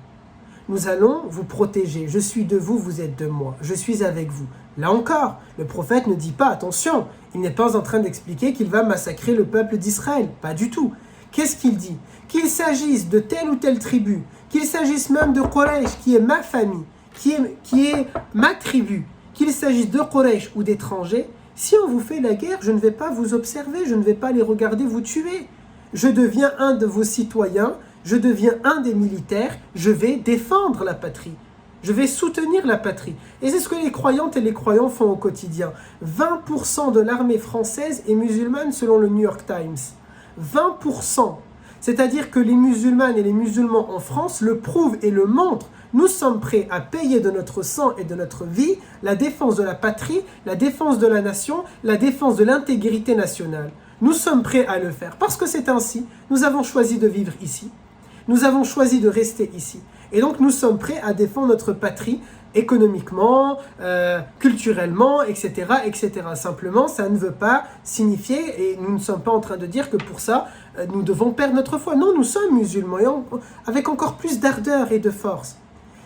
Speaker 1: Nous allons vous protéger. Je suis de vous, vous êtes de moi. Je suis avec vous. Là encore, le prophète ne dit pas, attention, il n'est pas en train d'expliquer qu'il va massacrer le peuple d'Israël. Pas du tout. Qu'est-ce qu'il dit? Qu'il s'agisse de telle ou telle tribu, qu'il s'agisse même de Quraysh, qui est ma famille, qui est ma tribu, qu'il s'agisse de Quraysh ou d'étrangers, si on vous fait la guerre, je ne vais pas vous observer, je ne vais pas les regarder vous tuer. Je deviens un de vos citoyens, je deviens un des militaires, je vais défendre la patrie. Je vais soutenir la patrie. Et c'est ce que les croyantes et les croyants font au quotidien. 20% de l'armée française est musulmane selon le New York Times. 20%. C'est-à-dire que les musulmanes et les musulmans en France le prouvent et le montrent. Nous sommes prêts à payer de notre sang et de notre vie la défense de la patrie, la défense de la nation, la défense de l'intégrité nationale. Nous sommes prêts à le faire parce que c'est ainsi. Nous avons choisi de vivre ici. Nous avons choisi de rester ici. Et donc nous sommes prêts à défendre notre patrie économiquement, culturellement, etc., etc. Simplement, ça ne veut pas signifier, et nous ne sommes pas en train de dire que pour ça, nous devons perdre notre foi. Non, nous sommes musulmans, et avec encore plus d'ardeur et de force.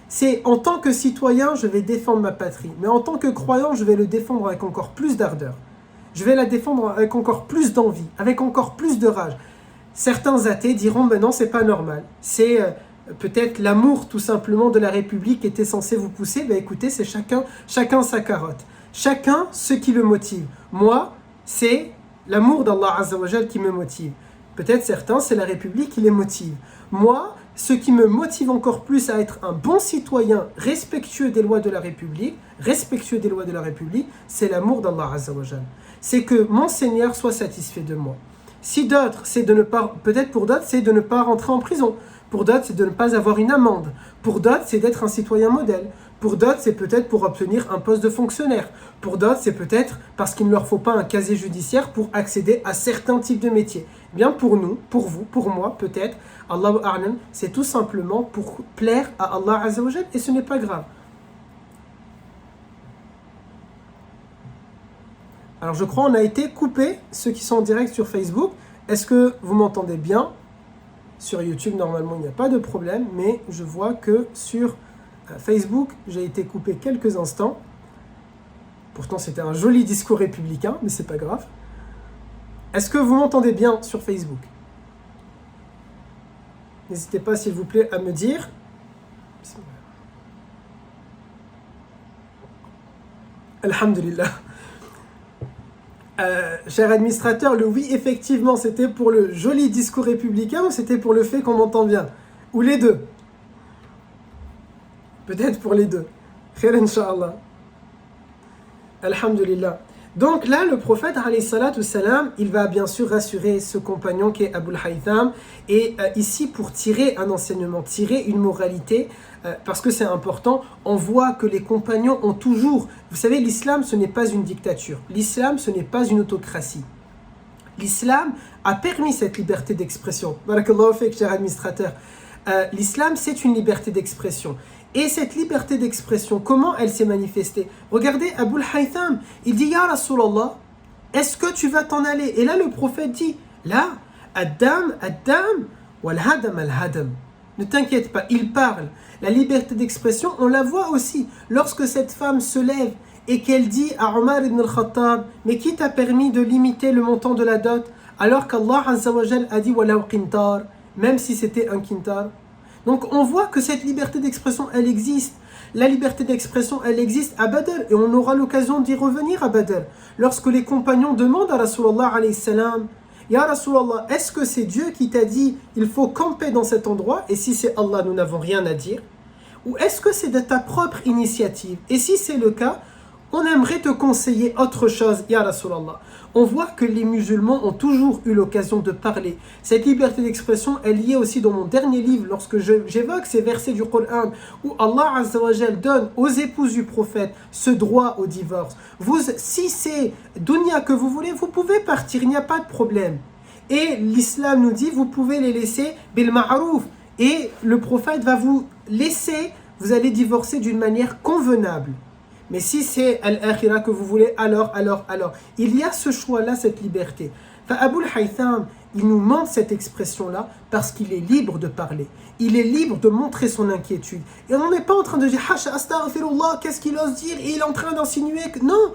Speaker 1: C'est en tant que citoyen, je vais défendre ma patrie. Mais en tant que croyant, je vais le défendre avec encore plus d'ardeur. Je vais la défendre avec encore plus d'envie, avec encore plus de rage. Certains athées diront, mais non, c'est pas normal. C'est peut-être l'amour tout simplement de la République qui était censé vous pousser. Ben écoutez, c'est chacun sa carotte. Chacun ce qui le motive. Moi, c'est l'amour d'Allah Azza wa Jal qui me motive. Peut-être certains, c'est la République qui les motive. Moi, ce qui me motive encore plus à être un bon citoyen respectueux des lois de la République, c'est l'amour d'Allah Azza wa Jal. C'est que mon Seigneur soit satisfait de moi. Si d'autres, c'est de ne pas, peut-être pour d'autres, c'est de ne pas rentrer en prison. Pour d'autres, c'est de ne pas avoir une amende. Pour d'autres, c'est d'être un citoyen modèle. Pour d'autres, c'est peut-être pour obtenir un poste de fonctionnaire. Pour d'autres, c'est peut-être parce qu'il ne leur faut pas un casier judiciaire pour accéder à certains types de métiers. Eh bien pour nous, pour vous, pour moi, peut-être, Allahu A'lam, c'est tout simplement pour plaire à Allah Azza wa Jal et ce n'est pas grave. Alors je crois qu'on a été coupé, ceux qui sont en direct sur Facebook, Est-ce que vous m'entendez bien? Sur YouTube, normalement, il n'y a pas de problème, mais je vois que sur Facebook, j'ai été coupé quelques instants. Pourtant, c'était un joli discours républicain, mais c'est pas grave. Est-ce que vous m'entendez bien sur Facebook? N'hésitez pas, s'il vous plaît, à me dire. Alhamdulillah. Cher administrateur, le oui, effectivement, c'était pour le joli discours républicain ou c'était pour le fait qu'on m'entend bien? Ou les deux? Peut-être pour les deux. Khair, Inch'Allah. Alhamdulillah. Donc là, le prophète, alayhi salatu salam, il va bien sûr rassurer ce compagnon qui est Abul Haytham. Et ici, pour tirer un enseignement, tirer une moralité, parce que c'est important, on voit que les compagnons ont toujours... Vous savez, l'islam, ce n'est pas une dictature. L'islam, ce n'est pas une autocratie. L'islam a permis cette liberté d'expression. Barakallahu fik, cher administrateur. L'islam, c'est une liberté d'expression. Et cette liberté d'expression, comment elle s'est manifestée? Regardez, Abul Haytham, il dit, Ya Rasulallah, est-ce que tu vas t'en aller? Et là, le prophète dit, là, Adam, wal-hadam, al-hadam. Ne t'inquiète pas, il parle. La liberté d'expression, on la voit aussi. Lorsque cette femme se lève et qu'elle dit à Omar ibn al-Khattab, mais qui t'a permis de limiter le montant de la dot, alors qu'Allah Azza wa Jal a dit, Walaw qintar, même si c'était un qintar. Donc on voit que cette liberté d'expression, elle existe. La liberté d'expression, elle existe à Badr. Et on aura l'occasion d'y revenir à Badr. Lorsque les compagnons demandent à Rasulallah alayhi salam, Ya Rasulallah, est-ce que c'est Dieu qui t'a dit il faut camper dans cet endroit? Et si c'est Allah, nous n'avons rien à dire. Ou est-ce que c'est de ta propre initiative? Et si c'est le cas, on aimerait te conseiller autre chose, Ya Rasulallah. On voit que les musulmans ont toujours eu l'occasion de parler. Cette liberté d'expression est liée aussi dans mon dernier livre, lorsque j'évoque ces versets du Coran, où Allah Azza wa Jal donne aux épouses du prophète ce droit au divorce. Si c'est dunya que vous voulez, vous pouvez partir, il n'y a pas de problème. Et l'islam nous dit, vous pouvez les laisser bil ma'rouf. Et le prophète va vous laisser, vous allez divorcer d'une manière convenable. Mais si c'est al-akhira que vous voulez, alors. Il y a ce choix-là, cette liberté. Abul Haytham, il nous montre cette expression-là parce qu'il est libre de parler. Il est libre de montrer son inquiétude. Et on n'est pas en train de dire « Hasha astaghfirullah, qu'est-ce qu'il ose dire ?» Et il est en train d'insinuer que... Non,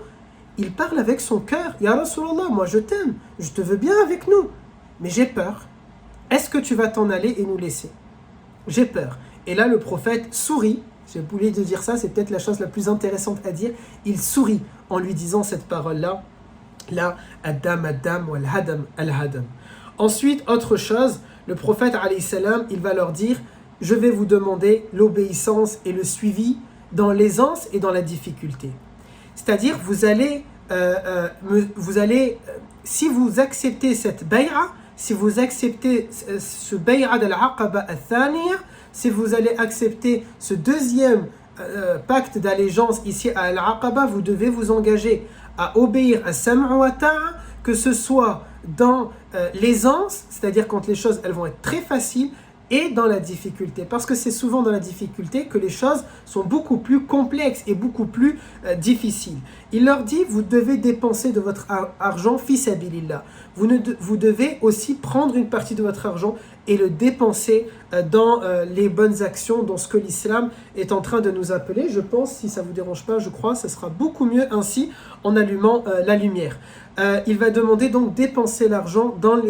Speaker 1: il parle avec son cœur. « Ya Rasulallah, moi je t'aime, je te veux bien avec nous. Mais j'ai peur. Est-ce que tu vas t'en aller et nous laisser? J'ai peur. » Et là, le prophète sourit. J'ai oublié de dire ça, c'est peut-être la chose la plus intéressante à dire. Il sourit en lui disant cette parole-là. Là, Adam, wal-hadam, al-hadam. Ensuite, autre chose, le prophète, alayhi salam, il va leur dire, je vais vous demander l'obéissance et le suivi dans l'aisance et dans la difficulté. C'est-à-dire, vous allez, si vous acceptez cette bay'a, si vous acceptez ce bay'a d'al-aqaba al-thaniya, si vous allez accepter ce deuxième pacte d'allégeance ici à Al-Aqaba, vous devez vous engager à obéir à Sam'u wa Ta'a, que ce soit dans l'aisance, c'est-à-dire quand les choses elles vont être très faciles, et dans la difficulté. Parce que c'est souvent dans la difficulté que les choses sont beaucoup plus complexes et beaucoup plus difficiles. Il leur dit, vous devez dépenser de votre argent fi sabilillah. Vous devez aussi prendre une partie de votre argent et le dépenser dans les bonnes actions, dans ce que l'islam est en train de nous appeler. Je pense, si ça ne vous dérange pas, je crois, ça sera beaucoup mieux ainsi en allumant la lumière. Il va demander donc dépenser l'argent dans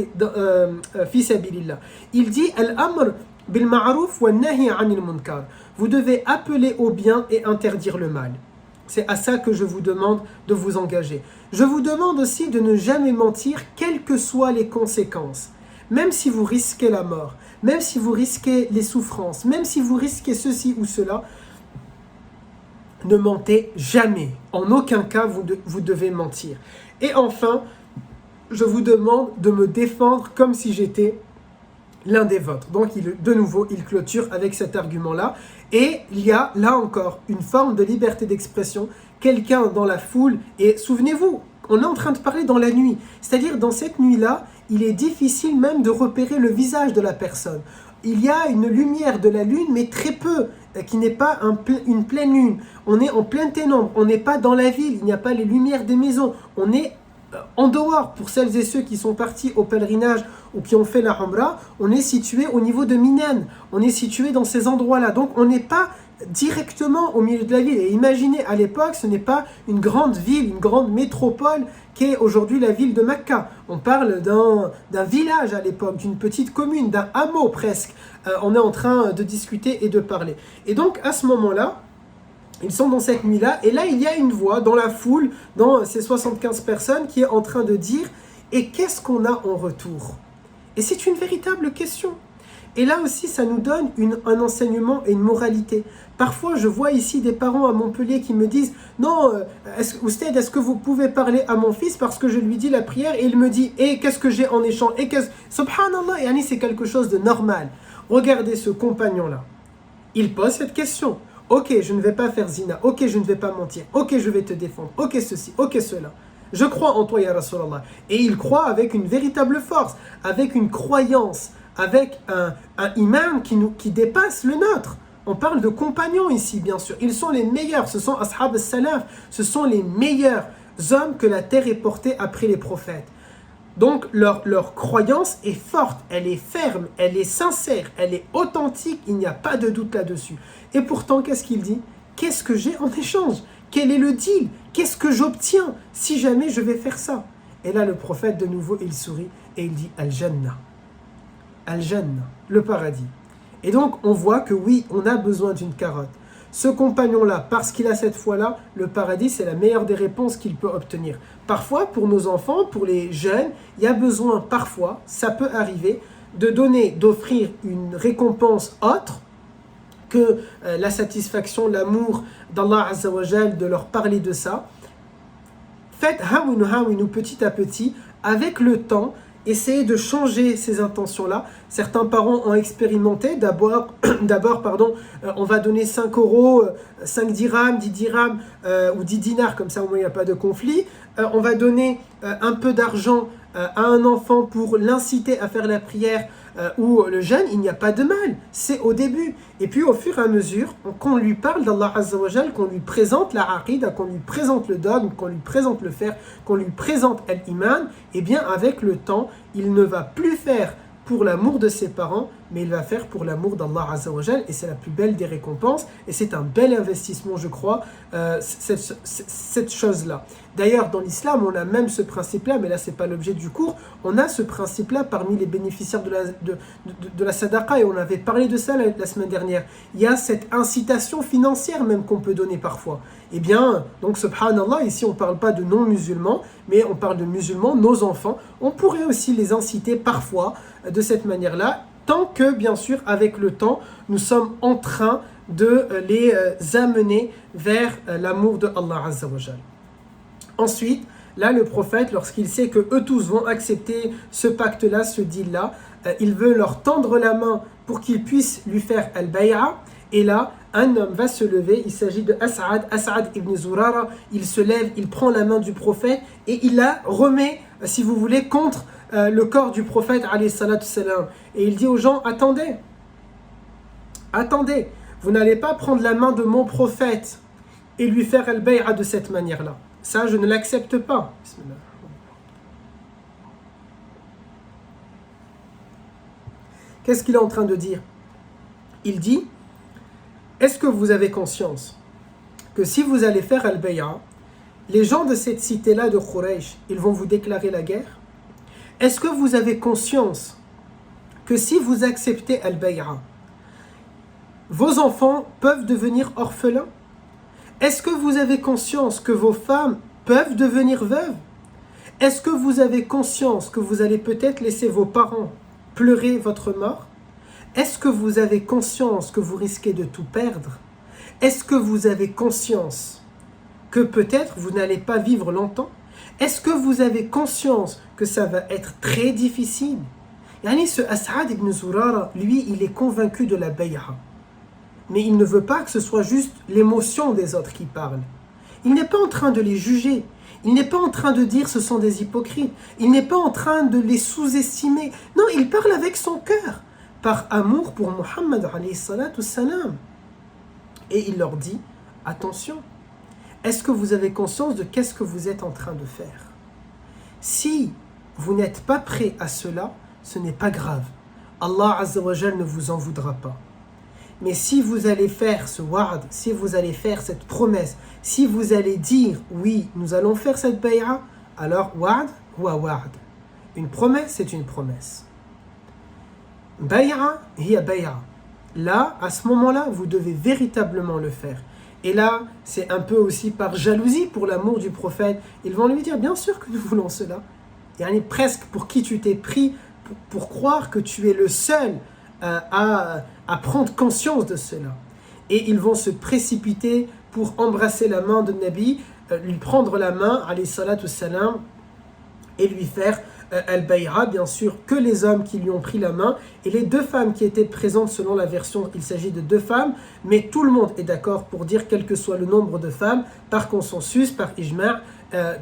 Speaker 1: fi sabilillah. Il dit al-amr bil ma'ruf wa nahi 'anil munkar. Vous devez appeler au bien et interdire le mal. C'est à ça que je vous demande de vous engager. Je vous demande aussi de ne jamais mentir, quelles que soient les conséquences. Même si vous risquez la mort, même si vous risquez les souffrances, même si vous risquez ceci ou cela, ne mentez jamais. En aucun cas, vous devez mentir. Et enfin, je vous demande de me défendre comme si j'étais l'un des vôtres. Donc, de nouveau, il clôture avec cet argument-là. Et il y a, là encore, une forme de liberté d'expression. Quelqu'un dans la foule, et souvenez-vous, on est en train de parler dans la nuit. C'est-à-dire, dans cette nuit-là, il est difficile même de repérer le visage de la personne. Il y a une lumière de la lune, mais très peu, qui n'est pas une pleine lune. On est en pleine ténèbre, on n'est pas dans la ville, il n'y a pas les lumières des maisons. On est En dehors, pour celles et ceux qui sont partis au pèlerinage ou qui ont fait la Umrah, on est situé au niveau de Minan. On est situé dans ces endroits-là. Donc on n'est pas directement au milieu de la ville. Et imaginez, à l'époque, ce n'est pas une grande ville, une grande métropole qu'est aujourd'hui la ville de Mecca. On parle d'un village à l'époque, d'une petite commune, d'un hameau presque. On est en train de discuter et de parler. Et donc à ce moment-là, ils sont dans cette nuit-là, et là il y a une voix dans la foule, dans ces 75 personnes, qui est en train de dire « Et qu'est-ce qu'on a en retour ?» Et c'est une véritable question. Et là aussi, ça nous donne un enseignement et une moralité. Parfois, je vois ici des parents à Montpellier qui me disent « Non, Oustad, est-ce que vous pouvez parler à mon fils parce que je lui dis la prière et il me dit « Et qu'est-ce que j'ai en échange ?» Subhanallah, yani c'est quelque chose de normal. Regardez ce compagnon-là. Il pose cette question. Ok, je ne vais pas faire zina. Ok, je ne vais pas mentir. Ok, je vais te défendre. Ok, ceci. Ok, cela. Je crois en toi, ya Rasulallah. Et il croit avec une véritable force, avec une croyance, avec un iman qui dépasse le nôtre. On parle de compagnons ici, bien sûr. Ils sont les meilleurs. Ce sont ashab al-salaf. Ce sont les meilleurs hommes que la terre ait portés après les prophètes. Donc leur croyance est forte, elle est ferme, elle est sincère, elle est authentique, il n'y a pas de doute là-dessus. Et pourtant, qu'est-ce qu'il dit? Qu'est-ce que j'ai en échange? Quel est le deal? Qu'est-ce que j'obtiens si jamais je vais faire ça? Et là, le prophète, de nouveau, il sourit et il dit « Al-Jannah ». Al-Jannah, le paradis. Et donc, on voit que oui, on a besoin d'une carotte. Ce compagnon-là, parce qu'il a cette foi-là, le paradis, c'est la meilleure des réponses qu'il peut obtenir. Parfois, pour nos enfants, pour les jeunes, il y a besoin, parfois, ça peut arriver, de donner, d'offrir une récompense autre que la satisfaction, l'amour d'Allah Azza wa Jal, de leur parler de ça. Faites hawinu petit à petit, avec le temps, essayez de changer ces intentions-là. Certains parents ont expérimenté. D'abord, on va donner 5 euros, 5 dirhams, 10 dirhams ou 10 dinars, comme ça au moins il n'y a pas de conflit. On va donner un peu d'argent à un enfant pour l'inciter à faire la prière ou le jeûne, il n'y a pas de mal. C'est au début. Et puis au fur et à mesure, qu'on lui parle d'Allah Azza wa Jal, qu'on lui présente la aqida, qu'on lui présente le dogme, qu'on lui présente le faire, qu'on lui présente l'iman, et bien avec le temps, il ne va plus faire pour l'amour de ses parents, mais il va faire pour l'amour d'Allah Azza wa Jal, et c'est la plus belle des récompenses, et c'est un bel investissement, je crois, cette chose-là. D'ailleurs, dans l'islam, on a même ce principe-là, mais là, ce n'est pas l'objet du cours, on a ce principe-là parmi les bénéficiaires de la sadaqa, et on avait parlé de ça la semaine dernière. Il y a cette incitation financière même qu'on peut donner parfois. Eh bien, donc, subhanallah, ici, on ne parle pas de non-musulmans, mais on parle de musulmans, nos enfants. On pourrait aussi les inciter parfois de cette manière-là, tant que, bien sûr, avec le temps, nous sommes en train de les amener vers l'amour de Allah Azza wa Jal. Ensuite, là, le prophète, lorsqu'il sait que eux tous vont accepter ce pacte-là, ce deal-là, il veut leur tendre la main pour qu'ils puissent lui faire al-bay'a. Et là, un homme va se lever, il s'agit de As'ad ibn Zurara, il se lève, il prend la main du prophète et il la remet, si vous voulez, contre le corps du prophète, alayhi salatu salam. Et il dit aux gens, attendez, vous n'allez pas prendre la main de mon prophète et lui faire al-bay'a de cette manière-là. Ça, je ne l'accepte pas. Bismillah. Qu'est-ce qu'il est en train de dire? Il dit, est-ce que vous avez conscience que si vous allez faire al-bay'a, les gens de cette cité-là de Quraysh, ils vont vous déclarer la guerre? Est-ce que vous avez conscience que si vous acceptez al-bay'a, vos enfants peuvent devenir orphelins? Est-ce que vous avez conscience que vos femmes peuvent devenir veuves? Est-ce que vous avez conscience que vous allez peut-être laisser vos parents pleurer votre mort? Est-ce que vous avez conscience que vous risquez de tout perdre? Est-ce que vous avez conscience que peut-être vous n'allez pas vivre longtemps? Est-ce que vous avez conscience que ça va être très difficile? Yani ce As'ad ibn Zurara, lui, il est convaincu de la bay'a. Mais il ne veut pas que ce soit juste l'émotion des autres qui parlent. Il n'est pas en train de les juger. Il n'est pas en train de dire ce sont des hypocrites. Il n'est pas en train de les sous-estimer. Non, il parle avec son cœur, par amour pour Muhammad alayhi salatu salam. Et il leur dit, attention, est-ce que vous avez conscience de qu'est-ce que vous êtes en train de faire? Si vous n'êtes pas prêt à cela, ce n'est pas grave. Allah Azza wa Jal ne vous en voudra pas. Mais si vous allez faire ce wa'd, si vous allez faire cette promesse, si vous allez dire oui, nous allons faire cette bay'a, alors wa'd huwa wa'd. Une promesse, c'est une promesse. Bay'a hiya bay'a. Là, à ce moment-là, vous devez véritablement le faire. Et là, c'est un peu aussi par jalousie pour l'amour du prophète. Ils vont lui dire, bien sûr que nous voulons cela. Yani presque pour qui tu t'es pris, pour croire que tu es le seul à prendre conscience de cela. Et ils vont se précipiter pour embrasser la main de Nabi, lui prendre la main, alayhi salatu salam, et lui faire al-bay'a, bien sûr, que les hommes qui lui ont pris la main, et les deux femmes qui étaient présentes selon la version, il s'agit de deux femmes, mais tout le monde est d'accord pour dire quel que soit le nombre de femmes, par consensus, par ijma',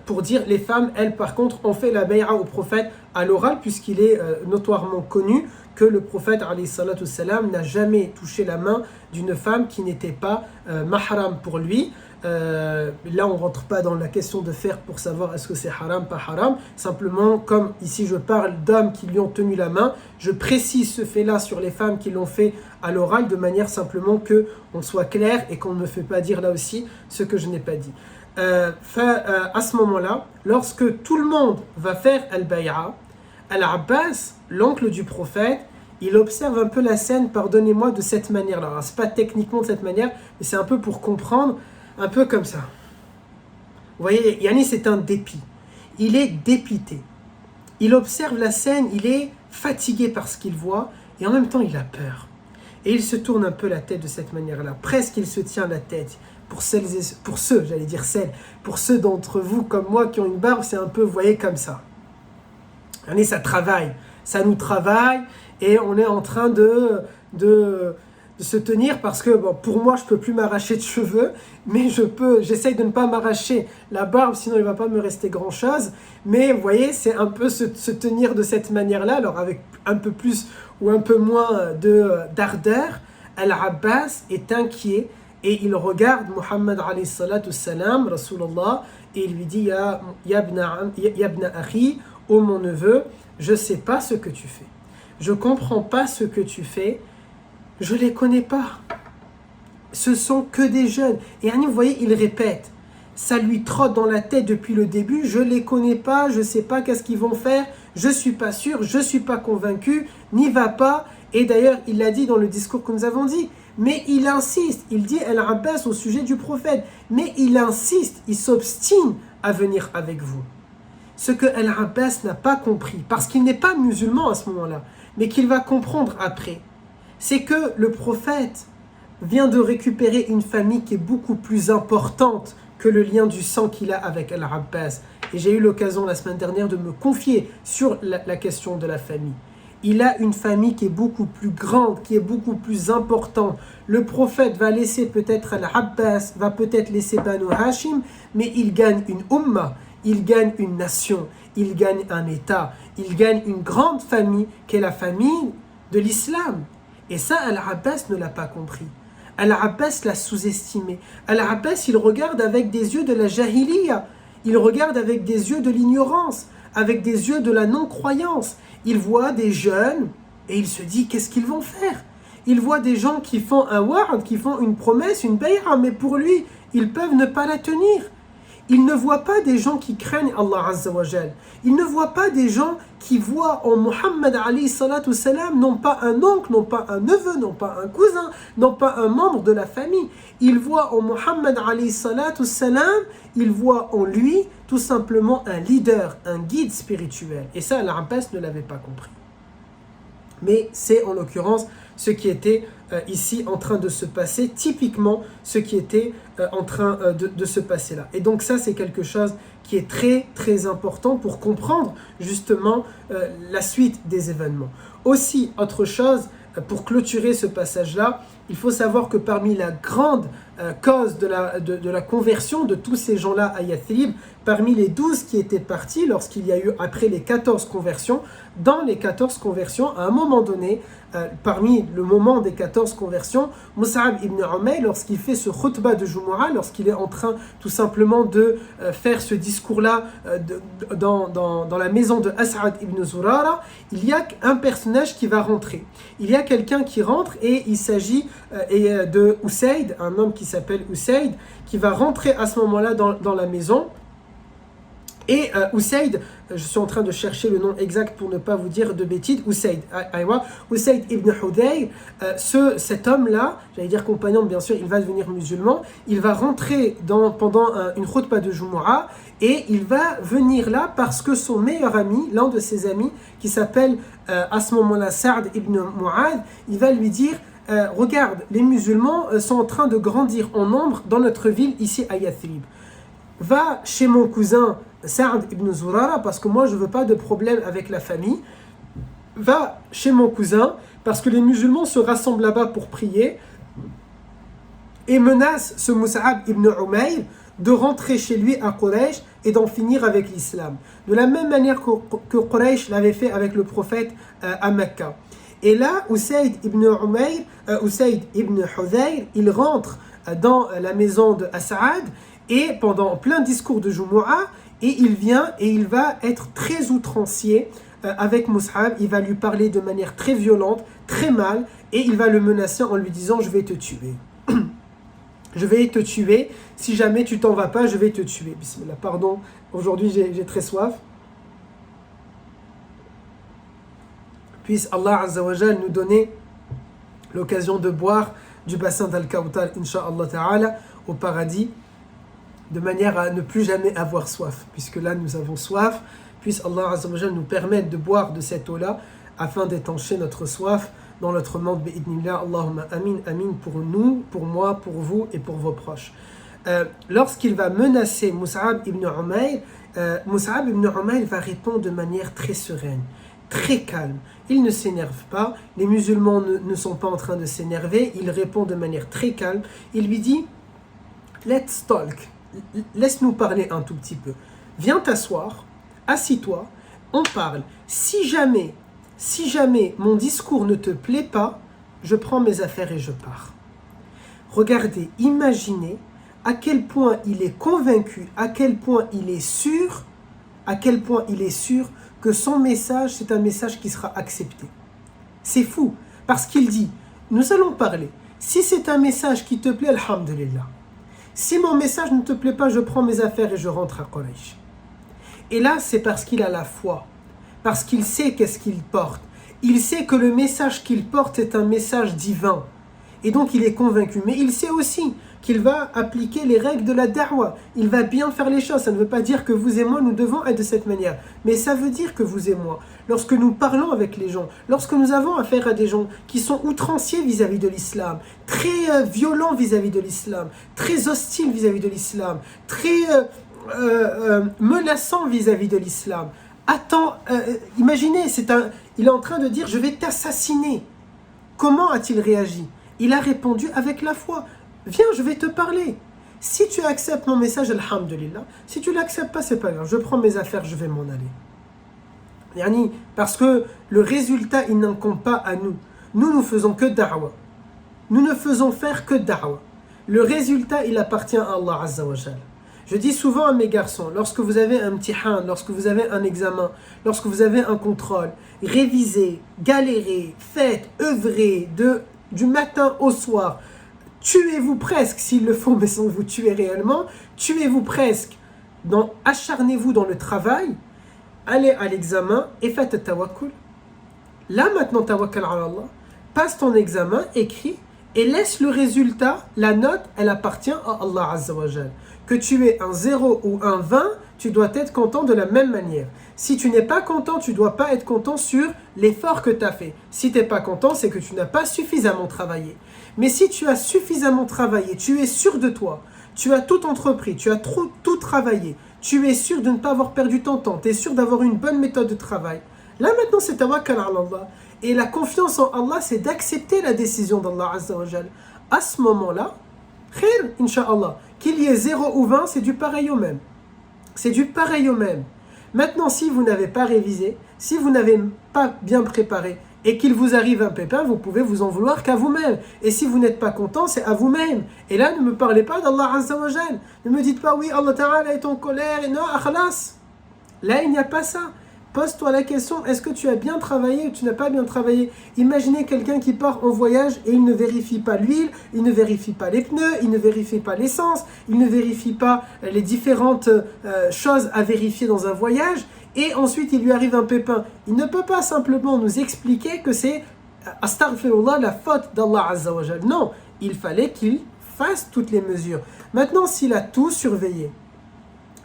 Speaker 1: pour dire les femmes, elles par contre, ont fait la bay'a au prophète à l'oral, puisqu'il est notoirement connu que le prophète alayhi salatu salam n'a jamais touché la main d'une femme qui n'était pas mahram pour lui. Là on ne rentre pas dans la question de faire pour savoir est-ce que c'est haram, pas haram. Simplement, comme ici je parle d'hommes qui lui ont tenu la main, je précise ce fait là sur les femmes qui l'ont fait à l'oral, de manière simplement que on soit clair et qu'on ne me fait pas dire là aussi ce que je n'ai pas dit. À ce moment là, lorsque tout le monde va faire al-bay'a, Al-Abbas, l'oncle du prophète, il observe un peu la scène, pardonnez-moi, de cette manière-là. Alors, c'est pas techniquement de cette manière, mais c'est un peu pour comprendre, un peu comme ça. Vous voyez, Yannis c'est un dépit. Il est dépité. Il observe la scène, il est fatigué par ce qu'il voit, et en même temps, il a peur. Et il se tourne un peu la tête de cette manière-là. Presque, il se tient la tête. Pour ceux d'entre vous comme moi qui ont une barbe, c'est un peu, vous voyez, comme ça. Yannis, ça travaille. Ça nous travaille. Et on est en train de se tenir parce que bon, pour moi, je ne peux plus m'arracher de cheveux, mais j'essaye de ne pas m'arracher la barbe, sinon il ne va pas me rester grand-chose. Mais vous voyez, c'est un peu se tenir de cette manière-là, alors avec un peu plus ou un peu moins d'ardeur. Al-Abbas est inquiet et il regarde Muhammad alayhi salatu salam, Rasulullah, et il lui dit Ya ibna akhi, ô mon neveu, je ne sais pas ce que tu fais. Je ne comprends pas ce que tu fais, je ne les connais pas. Ce sont que des jeunes. Et vous voyez, il répète. Ça lui trotte dans la tête depuis le début. Je ne les connais pas, je ne sais pas qu'est-ce qu'ils vont faire. Je ne suis pas sûr, je ne suis pas convaincu. N'y va pas. Et d'ailleurs, il l'a dit dans le discours que nous avons dit. Mais il insiste. Il dit Al-Abbas au sujet du prophète. Mais il insiste, il s'obstine à venir avec vous. Ce que Al-Abbas n'a pas compris, parce qu'il n'est pas musulman à ce moment-là, mais qu'il va comprendre après, c'est que le prophète vient de récupérer une famille qui est beaucoup plus importante que le lien du sang qu'il a avec Al-Abbas. Et j'ai eu l'occasion la semaine dernière de me confier sur la question de la famille. Il a une famille qui est beaucoup plus grande, qui est beaucoup plus importante. Le prophète va laisser peut-être Al-Abbas, va peut-être laisser Banu Hashim, mais il gagne une ummah, il gagne une nation, il gagne un État, il gagne une grande famille qui est la famille de l'islam. Et ça, Al-Abbas ne l'a pas compris. Al-Abbas l'a sous-estimé. Al-Abbas, il regarde avec des yeux de la jahiliya. Il regarde avec des yeux de l'ignorance, avec des yeux de la non-croyance. Il voit des jeunes et il se dit, qu'est-ce qu'ils vont faire? Il voit des gens qui font un wa'd, qui font une promesse, une bay'a, mais pour lui, ils peuvent ne pas la tenir. Il ne voit pas des gens qui craignent Allah Azza wa Jal. Il ne voit pas des gens qui voient en Muhammad alayhi salatu salam non pas un oncle, non pas un neveu, non pas un cousin, non pas un membre de la famille. Il voit en Muhammad alayhi salatu salam, il voit en lui tout simplement un leader, un guide spirituel. Et ça, Al-Abbas ne l'avait pas compris. Mais c'est en l'occurrence ce qui était ici en train de se passer, typiquement ce qui était en train de se passer là. Et donc ça, c'est quelque chose qui est très très important pour comprendre justement la suite des événements. Aussi, autre chose, pour clôturer ce passage-là, il faut savoir que parmi la grande cause de la conversion de tous ces gens-là à Yathrib, parmi les 12 qui étaient partis lorsqu'il y a eu, après les 14 conversions, dans les 14 conversions, à un moment donné, parmi le moment des 14 conversions, Mus'ab ibn Umayr, lorsqu'il fait ce khutbah de Jumu'ah, lorsqu'il est en train tout simplement de faire ce discours-là dans la maison de As'ad ibn Zurara, il y a un personnage qui va rentrer. Il y a quelqu'un qui rentre et il s'agit de Usayd, un homme qui s'appelle Usayd, qui va rentrer à ce moment-là dans la maison. Et Usayd, je suis en train de chercher le nom exact pour ne pas vous dire de bêtises, Usayd ibn Hudayr, cet homme-là, j'allais dire compagnon, bien sûr, il va devenir musulman, il va rentrer pendant une khutbah de Jumu'ah, et il va venir là parce que son meilleur ami, l'un de ses amis, qui s'appelle à ce moment-là Sa'd ibn Mu'adh, il va lui dire regarde, les musulmans sont en train de grandir en nombre dans notre ville ici à Yathrib. Va chez mon cousin Sa'd ibn Zurara parce que moi je veux pas de problème avec la famille. Va chez mon cousin parce que les musulmans se rassemblent là-bas pour prier et menace ce Mus'ab ibn Umayr de rentrer chez lui à Quraysh et d'en finir avec l'islam. De la même manière que Quraysh l'avait fait avec le prophète à Mecca. Et là, Usayd ibn Hudayr, il rentre dans la maison de As'ad et pendant plein discours de Jumu'ah, et il vient et il va être très outrancier avec Mus'ab, il va lui parler de manière très violente, très mal, et il va le menacer en lui disant « je vais te tuer ». Je vais te tuer, si jamais tu t'en vas pas, je vais te tuer. Bismillah, pardon, aujourd'hui j'ai très soif. Puisse Allah Azza wa Jal nous donner l'occasion de boire du bassin d'Al-Kawthar, Inch'Allah Ta'ala, au paradis, de manière à ne plus jamais avoir soif. Puisque là, nous avons soif, puisse Allah Azza wa Jal nous permettre de boire de cette eau-là, afin d'étancher notre soif dans notre monde. Bi'idnillah, Allahumma amin, amin pour nous, pour moi, pour vous et pour vos proches. Lorsqu'il va menacer Mus'ab ibn Umayr, Mus'ab ibn Umayr va répondre de manière très sereine, très calme. Il ne s'énerve pas, les musulmans ne sont pas en train de s'énerver, il répond de manière très calme. Il lui dit « Let's talk », laisse-nous parler un tout petit peu. Viens t'asseoir, assis-toi, on parle. Si jamais mon discours ne te plaît pas, je prends mes affaires et je pars. Regardez, imaginez à quel point il est convaincu, à quel point il est sûr que son message, c'est un message qui sera accepté. C'est fou, parce qu'il dit, nous allons parler. Si c'est un message qui te plaît, alhamdulillah. Si mon message ne te plaît pas, je prends mes affaires et je rentre à Quraysh. Et là, c'est parce qu'il a la foi, parce qu'il sait qu'est-ce qu'il porte. Il sait que le message qu'il porte est un message divin. Et donc, il est convaincu. Mais il sait aussi qu'il va appliquer les règles de la da'wah. Il va bien faire les choses. Ça ne veut pas dire que vous et moi, nous devons être de cette manière. Mais ça veut dire que vous et moi, lorsque nous parlons avec les gens, lorsque nous avons affaire à des gens qui sont outranciers vis-à-vis de l'islam, très violents vis-à-vis de l'islam, très hostiles vis-à-vis de l'islam, très menaçants vis-à-vis de l'islam. Imaginez, il est en train de dire « je vais t'assassiner ». Comment a-t-il réagi? Il a répondu avec la foi. Viens, je vais te parler. Si tu acceptes mon message, alhamdulillah. Si tu ne l'acceptes pas, c'est pas grave. Je prends mes affaires, je vais m'en aller. Parce que le résultat, il n'incombe pas à nous. Nous faisons que da'wah. Nous ne faisons faire que da'wah. Le résultat, il appartient à Allah Azza wa Jal. Je dis souvent à mes garçons, lorsque vous avez un imtihan, lorsque vous avez un examen, lorsque vous avez un contrôle, révisez, galérez, faites, œuvrez du matin au soir. Tuez-vous presque, s'il le faut, mais sans vous tuer réellement. Tuez-vous presque, acharnez-vous dans le travail, allez à l'examen et faites tawakkul. Là maintenant, tawakkal ala Allah, passe ton examen, écris, et laisse le résultat, la note, elle appartient à Allah Azza wa Jal. Que tu aies un 0 ou un 20, tu dois être content de la même manière. Si tu n'es pas content, tu ne dois pas être content sur l'effort que tu as fait. Si tu n'es pas content, c'est que tu n'as pas suffisamment travaillé. Mais si tu as suffisamment travaillé, tu es sûr de toi, tu as tout entrepris, tu as tout travaillé, tu es sûr de ne pas avoir perdu ton temps, tu es sûr d'avoir une bonne méthode de travail. Là maintenant, c'est tawakkal ala Allah. Et la confiance en Allah, c'est d'accepter la décision d'Allah Azza wa Jal. À ce moment-là, Khir, Inch'Allah. Qu'il y ait 0 ou 20, c'est du pareil au même. C'est du pareil au même. Maintenant, si vous n'avez pas révisé, si vous n'avez pas bien préparé et qu'il vous arrive un pépin, vous pouvez vous en vouloir qu'à vous-même. Et si vous n'êtes pas content, c'est à vous-même. Et là, ne me parlez pas d'Allah Azza wa Jal. Ne me dites pas, oui, Allah Ta'ala est en colère. Et non, akhlas. Là, il n'y a pas ça. Pose-toi la question, est-ce que tu as bien travaillé ou tu n'as pas bien travaillé? Imaginez quelqu'un qui part en voyage et il ne vérifie pas l'huile, il ne vérifie pas les pneus, il ne vérifie pas l'essence, il ne vérifie pas les différentes choses à vérifier dans un voyage, et ensuite il lui arrive un pépin. Il ne peut pas simplement nous expliquer que c'est astaghfirullah, la faute d'Allah Azza wa Jal. Non, il fallait qu'il fasse toutes les mesures. Maintenant, s'il a tout surveillé,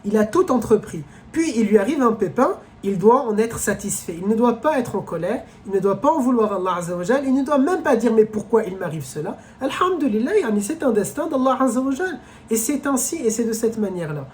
Speaker 1: il a tout entrepris, puis il lui arrive un pépin, il doit en être satisfait. Il ne doit pas être en colère, il ne doit pas en vouloir à Allah Azza wa Jal, il ne doit même pas dire mais pourquoi il m'arrive cela. Alhamdulillah, c'est un destin d'Allah Azza wa Jal. Et c'est ainsi, et c'est de cette manière-là.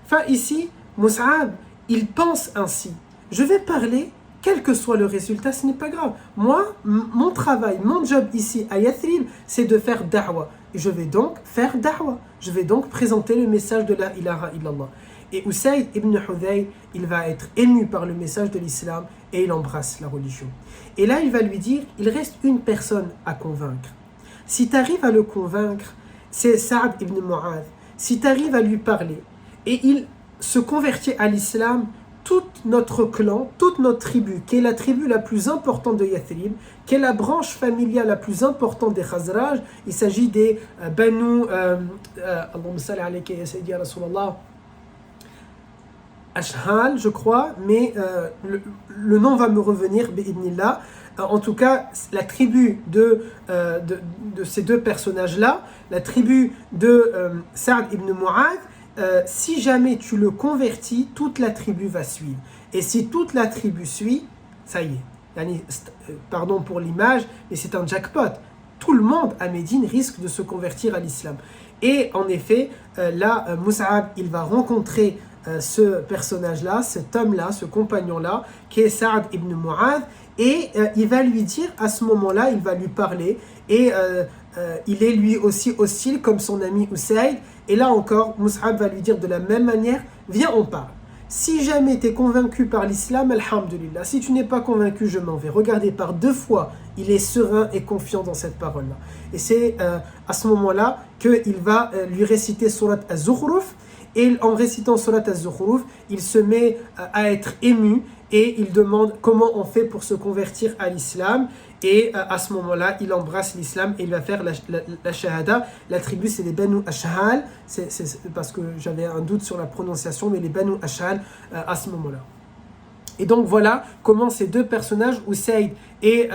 Speaker 1: Enfin ici, Mus'ab, il pense ainsi. Je vais parler, quel que soit le résultat, ce n'est pas grave. Moi, mon travail, mon job ici à Yathrib, c'est de faire da'wa. Je vais donc faire da'wa. Je vais donc présenter le message de la ilaha illallah. Et Usayd ibn Hudayr, il va être ému par le message de l'islam et il embrasse la religion. Et là, il va lui dire, il reste une personne à convaincre. Si tu arrives à le convaincre, c'est Saad ibn Mu'adh. Si tu arrives à lui parler et il se convertit à l'islam, tout notre clan, toute notre tribu, qui est la tribu la plus importante de Yathrib, qui est la branche familiale la plus importante des Khazraj, il s'agit des Banu, Allahumma salli alayka ya Sayyidi ya Rasulallah, Ashhal, je crois, mais le nom va me revenir, bi'idnillah. En tout cas, la tribu de ces deux personnages-là, la tribu de Saad ibn Mu'adh, si jamais tu le convertis, toute la tribu va suivre. Et si toute la tribu suit, ça y est. Pardon pour l'image, mais c'est un jackpot. Tout le monde à Médine risque de se convertir à l'islam. Et en effet, là, Mus'ab, il va rencontrer ce personnage-là, cet homme-là, ce compagnon-là, qui est Saad ibn Mu'adh, et il va lui dire, à ce moment-là, il va lui parler, et il est lui aussi hostile comme son ami Usayd, et là encore, Mus'ab va lui dire de la même manière, viens on parle. Si jamais tu es convaincu par l'islam, alhamdulillah. Si tu n'es pas convaincu, je m'en vais. Regardez, par 2 fois, il est serein et confiant dans cette parole-là. Et c'est à ce moment-là qu'il va lui réciter Surat Az-Zukhruf. Et en récitant Surat Az-Zukhruf, il se met à être ému et il demande comment on fait pour se convertir à l'islam. Et à ce moment-là, il embrasse l'islam et il va faire la shahada. La tribu, c'est les Banu Ashhal. C'est parce que j'avais un doute sur la prononciation, mais les Banu Ashhal à ce moment-là. Et donc voilà comment ces deux personnages, Usayd et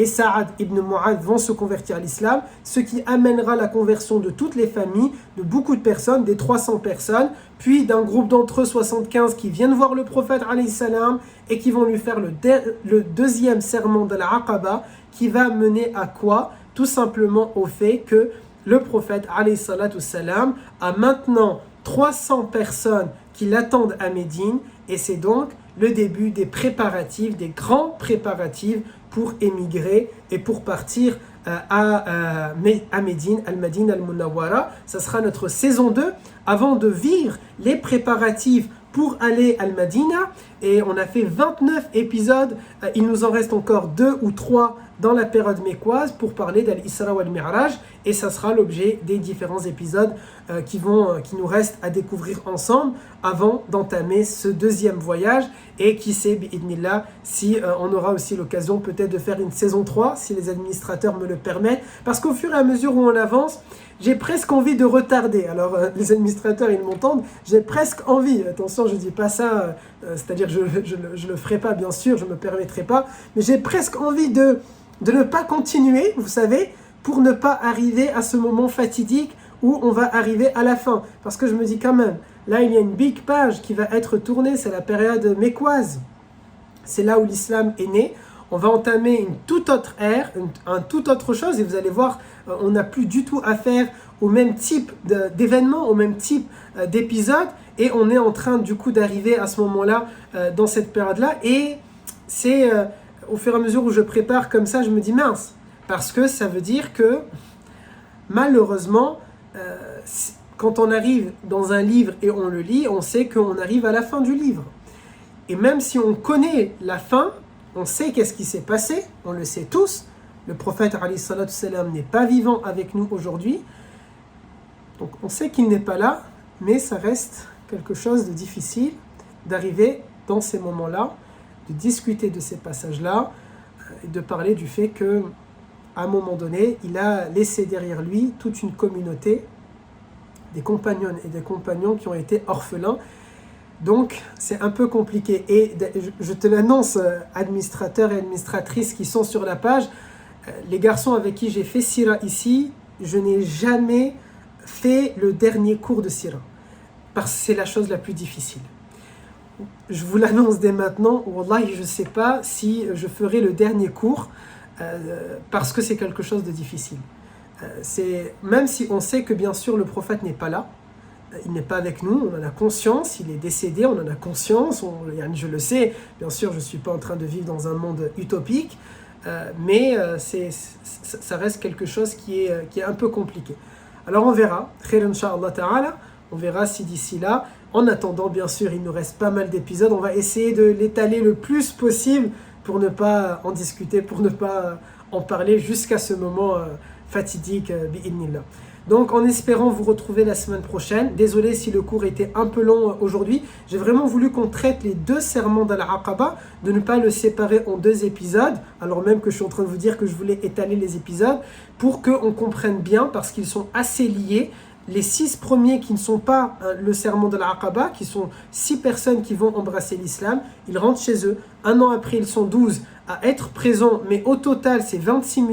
Speaker 1: Saad ibn Mu'adh, vont se convertir à l'islam, ce qui amènera la conversion de toutes les familles, de beaucoup de personnes, des 300 personnes, puis d'un groupe d'entre eux, 75, qui viennent voir le prophète alayhi salam et qui vont lui faire le deuxième serment de la Aqaba, qui va mener à quoi? Tout simplement au fait que le prophète alayhi salam a maintenant 300 personnes qui l'attendent à Médine, et c'est donc le début des préparatifs, des grands préparatifs pour émigrer et pour partir à Médine, Al-Madine Al-Munawwara. Ça sera notre saison 2 avant de vivre les préparatifs pour aller à Al-Madina. Et on a fait 29 épisodes. Il nous en reste encore 2 ou 3 dans la période mécoise pour parler d'Al-Isra wa Al-Mi'raj. Et ça sera l'objet des différents épisodes qui nous restent à découvrir ensemble avant d'entamer ce deuxième voyage. Et qui sait, bi'idnillah, si on aura aussi l'occasion peut-être de faire une saison 3, si les administrateurs me le permettent. Parce qu'au fur et à mesure où on avance, j'ai presque envie de retarder. Alors, les administrateurs, ils m'entendent, j'ai presque envie. Attention, je ne dis pas ça, c'est-à-dire je ne le ferai pas, bien sûr, je ne me permettrai pas. Mais j'ai presque envie de ne pas continuer, vous savez, pour ne pas arriver à ce moment fatidique où on va arriver à la fin. Parce que je me dis quand même, là, il y a une big page qui va être tournée, c'est la période mécoise. C'est là où l'islam est né. On va entamer une toute autre ère, un tout autre chose, et vous allez voir, on n'a plus du tout affaire au même type d'événements, au même type d'épisodes, et on est en train du coup d'arriver à ce moment-là, dans cette période-là, et c'est au fur et à mesure où je prépare comme ça, je me dis mince, parce que ça veut dire que malheureusement, quand on arrive dans un livre et on le lit, on sait qu'on arrive à la fin du livre. Et même si on connaît la fin, on sait qu'est-ce qui s'est passé, on le sait tous. Le prophète alayhi salatu salam n'est pas vivant avec nous aujourd'hui. Donc on sait qu'il n'est pas là, mais ça reste quelque chose de difficile d'arriver dans ces moments-là, de discuter de ces passages-là, et de parler du fait que à un moment donné, il a laissé derrière lui toute une communauté, des compagnons et des compagnons qui ont été orphelins. Donc, c'est un peu compliqué. Et je te l'annonce, administrateurs et administratrices qui sont sur la page, les garçons avec qui j'ai fait Sira ici, je n'ai jamais fait le dernier cours de Sira, parce que c'est la chose la plus difficile. Je vous l'annonce dès maintenant, wallahi, je ne sais pas si je ferai le dernier cours, parce que c'est quelque chose de difficile. Même si on sait que bien sûr le prophète n'est pas là, il n'est pas avec nous, on en a conscience, il est décédé, on en a conscience, je le sais, bien sûr je ne suis pas en train de vivre dans un monde utopique, mais ça reste quelque chose qui est un peu compliqué. Alors on verra, khair incha'Allah ta'ala, on verra si d'ici là, en attendant bien sûr il nous reste pas mal d'épisodes, on va essayer de l'étaler le plus possible pour ne pas en discuter, pour ne pas en parler jusqu'à ce moment fatidique, bi'idnillah. Donc en espérant vous retrouver la semaine prochaine. Désolé si le cours était un peu long aujourd'hui. J'ai vraiment voulu qu'on traite les deux serments d'Al-Aqaba, de ne pas le séparer en deux épisodes, alors même que je suis en train de vous dire que je voulais étaler les épisodes, pour qu'on comprenne bien, parce qu'ils sont assez liés. Les 6 premiers qui ne sont pas le serment de l'Aqaba, qui sont 6 personnes qui vont embrasser l'islam, ils rentrent chez eux. Un an après, ils sont 12 à être présents, mais au total, c'est 18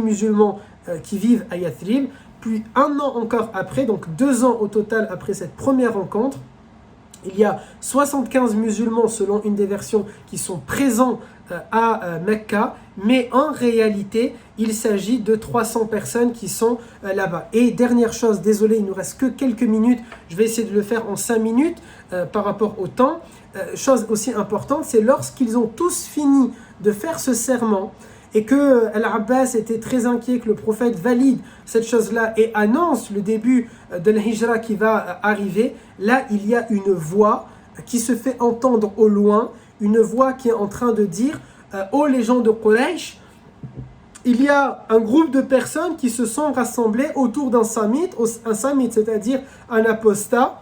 Speaker 1: musulmans qui vivent à Yathrib. Puis un an encore après, donc 2 ans au total après cette première rencontre, il y a 75 musulmans selon une des versions qui sont présents à Mecca, mais en réalité, il s'agit de 300 personnes qui sont là-bas. Et dernière chose, désolé, il nous reste que quelques minutes, je vais essayer de le faire en 5 minutes par rapport au temps. Chose aussi importante, c'est lorsqu'ils ont tous fini de faire ce serment, et que Al-Abbas était très inquiet que le prophète valide cette chose-là et annonce le début de la hijra qui va arriver, là il y a une voix qui se fait entendre au loin, une voix qui est en train de dire « Ô les gens de Quraysh, il y a un groupe de personnes qui se sont rassemblées autour d'un samit, c'est-à-dire un apostat,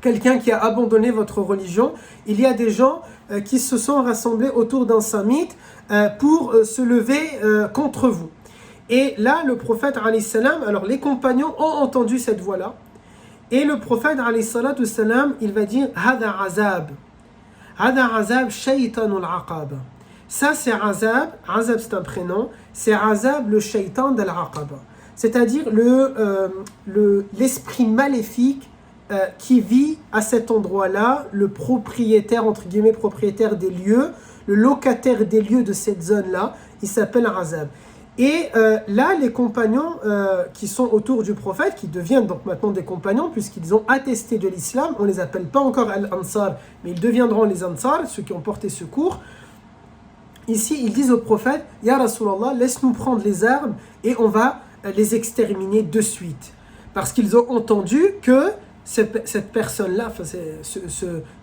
Speaker 1: quelqu'un qui a abandonné votre religion. Il y a des gens qui se sont rassemblés autour d'un samit pour se lever contre vous. » Et là, le prophète, alayhi salam, alors les compagnons ont entendu cette voix-là. Et le prophète, alayhi salatu salam, il va dire « Hada azab. Hada azab shaytanul aqaba. » Ça, c'est Azab. Azab, c'est un prénom. C'est Azab, le shaytan d'Al-Aqaba. C'est-à-dire l'esprit maléfique qui vit à cet endroit-là, le propriétaire, entre guillemets, propriétaire des lieux, le locataire des lieux de cette zone-là, il s'appelle Azab. Et là, les compagnons qui sont autour du prophète, qui deviennent donc maintenant des compagnons, puisqu'ils ont attesté de l'islam, on ne les appelle pas encore Al-Ansar, mais ils deviendront les Ansar, ceux qui ont porté secours. Ici, ils disent au prophète, « Ya Rasulallah, laisse-nous prendre les armes et on va les exterminer de suite. » Parce qu'ils ont entendu que cette personne-là, enfin,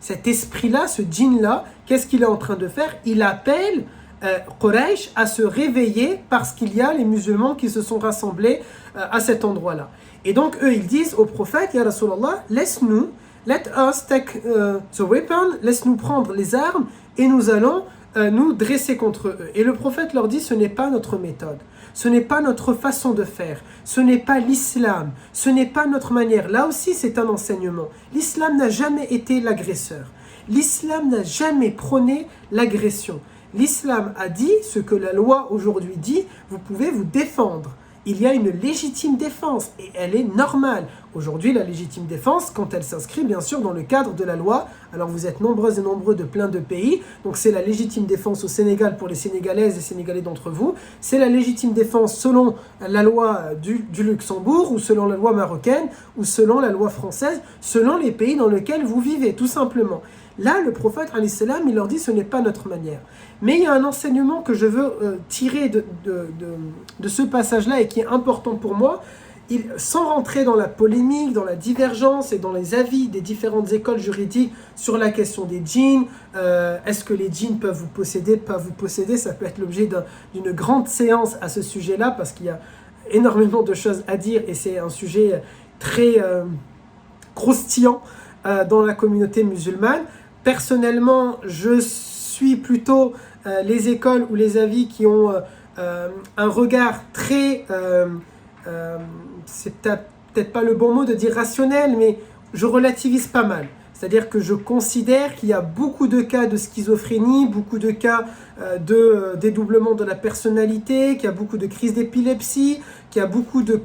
Speaker 1: cet esprit-là, ce djinn-là, qu'est-ce qu'il est en train de faire? Il appelle Quraysh à se réveiller parce qu'il y a les musulmans qui se sont rassemblés à cet endroit-là. Et donc, eux, ils disent au prophète, « Ya Rasulallah, laisse-nous, let us take the weapon, laisse-nous prendre les armes et nous allons nous dresser contre eux. » Et le prophète leur dit, ce n'est pas notre méthode, ce n'est pas notre façon de faire, ce n'est pas l'islam, ce n'est pas notre manière. Là aussi, c'est un enseignement. L'islam n'a jamais été l'agresseur. L'islam n'a jamais prôné l'agression. L'islam a dit ce que la loi aujourd'hui dit, vous pouvez vous défendre. Il y a une légitime défense et elle est normale. Aujourd'hui, la légitime défense, quand elle s'inscrit bien sûr dans le cadre de la loi, alors vous êtes nombreuses et nombreux de plein de pays, donc c'est la légitime défense au Sénégal pour les Sénégalaises et Sénégalais d'entre vous, c'est la légitime défense selon la loi du Luxembourg ou selon la loi marocaine ou selon la loi française, selon les pays dans lesquels vous vivez, tout simplement. Là, le prophète, alayhi salam, il leur dit ce n'est pas notre manière. Mais il y a un enseignement que je veux tirer de ce passage-là et qui est important pour moi. Sans rentrer dans la polémique, dans la divergence et dans les avis des différentes écoles juridiques sur la question des djinns, est-ce que les djinns peuvent vous posséder, pas vous posséder, ça peut être l'objet d'une grande séance à ce sujet-là parce qu'il y a énormément de choses à dire et c'est un sujet très croustillant dans la communauté musulmane. Personnellement, je suis plutôt les écoles ou les avis qui ont un regard très... c'est peut-être pas le bon mot de dire rationnel, mais je relativise pas mal. C'est-à-dire que je considère qu'il y a beaucoup de cas de schizophrénie, beaucoup de cas de dédoublement de la personnalité, qu'il y a beaucoup de crises d'épilepsie, qu'il y a beaucoup de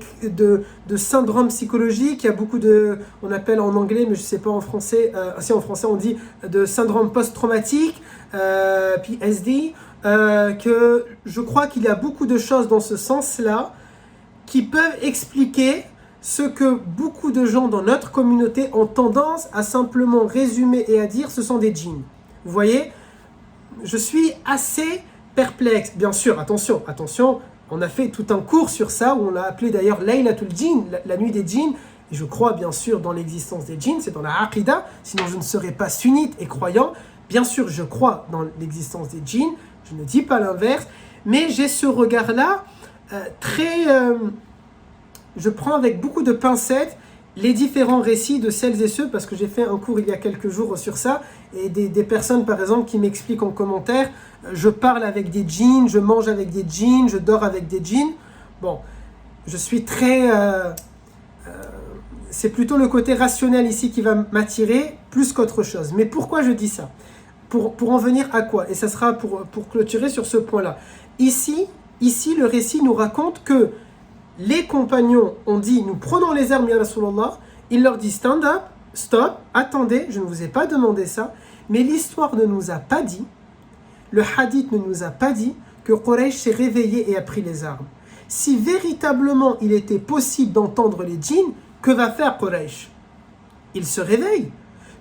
Speaker 1: syndromes psychologiques, qu'il y a beaucoup de, on appelle en anglais, mais je ne sais pas en français, si en français on dit de syndrome post-traumatique, PSD, que je crois qu'il y a beaucoup de choses dans ce sens-là qui peuvent expliquer ce que beaucoup de gens dans notre communauté ont tendance à simplement résumer et à dire ce sont des djinns. Vous voyez, je suis assez perplexe. Bien sûr, attention, on a fait tout un cours sur ça où on l'a appelé d'ailleurs Laylatul Djinn, la nuit des djinns. Et je crois bien sûr dans l'existence des djinns, c'est dans la Aqidah, sinon je ne serais pas sunnite et croyant. Bien sûr, je crois dans l'existence des djinns, je ne dis pas l'inverse, mais j'ai ce regard-là je prends avec beaucoup de pincettes les différents récits de celles et ceux, parce que j'ai fait un cours il y a quelques jours sur ça, et des personnes par exemple qui m'expliquent en commentaire, je parle avec des djinns, je mange avec des djinns, je dors avec des djinns. Bon, je suis très... c'est plutôt le côté rationnel ici qui va m'attirer plus qu'autre chose. Mais pourquoi je dis ça ? Pour en venir à quoi ? Et ça sera pour clôturer sur ce point-là. Ici, le récit nous raconte que les compagnons ont dit, nous prenons les armes, ya Rasulallah. Il leur dit, stand up, stop, attendez, je ne vous ai pas demandé ça. Mais l'histoire ne nous a pas dit, le hadith ne nous a pas dit que Quraysh s'est réveillé et a pris les armes. Si véritablement il était possible d'entendre les djinns, que va faire Quraysh ? Il se réveille.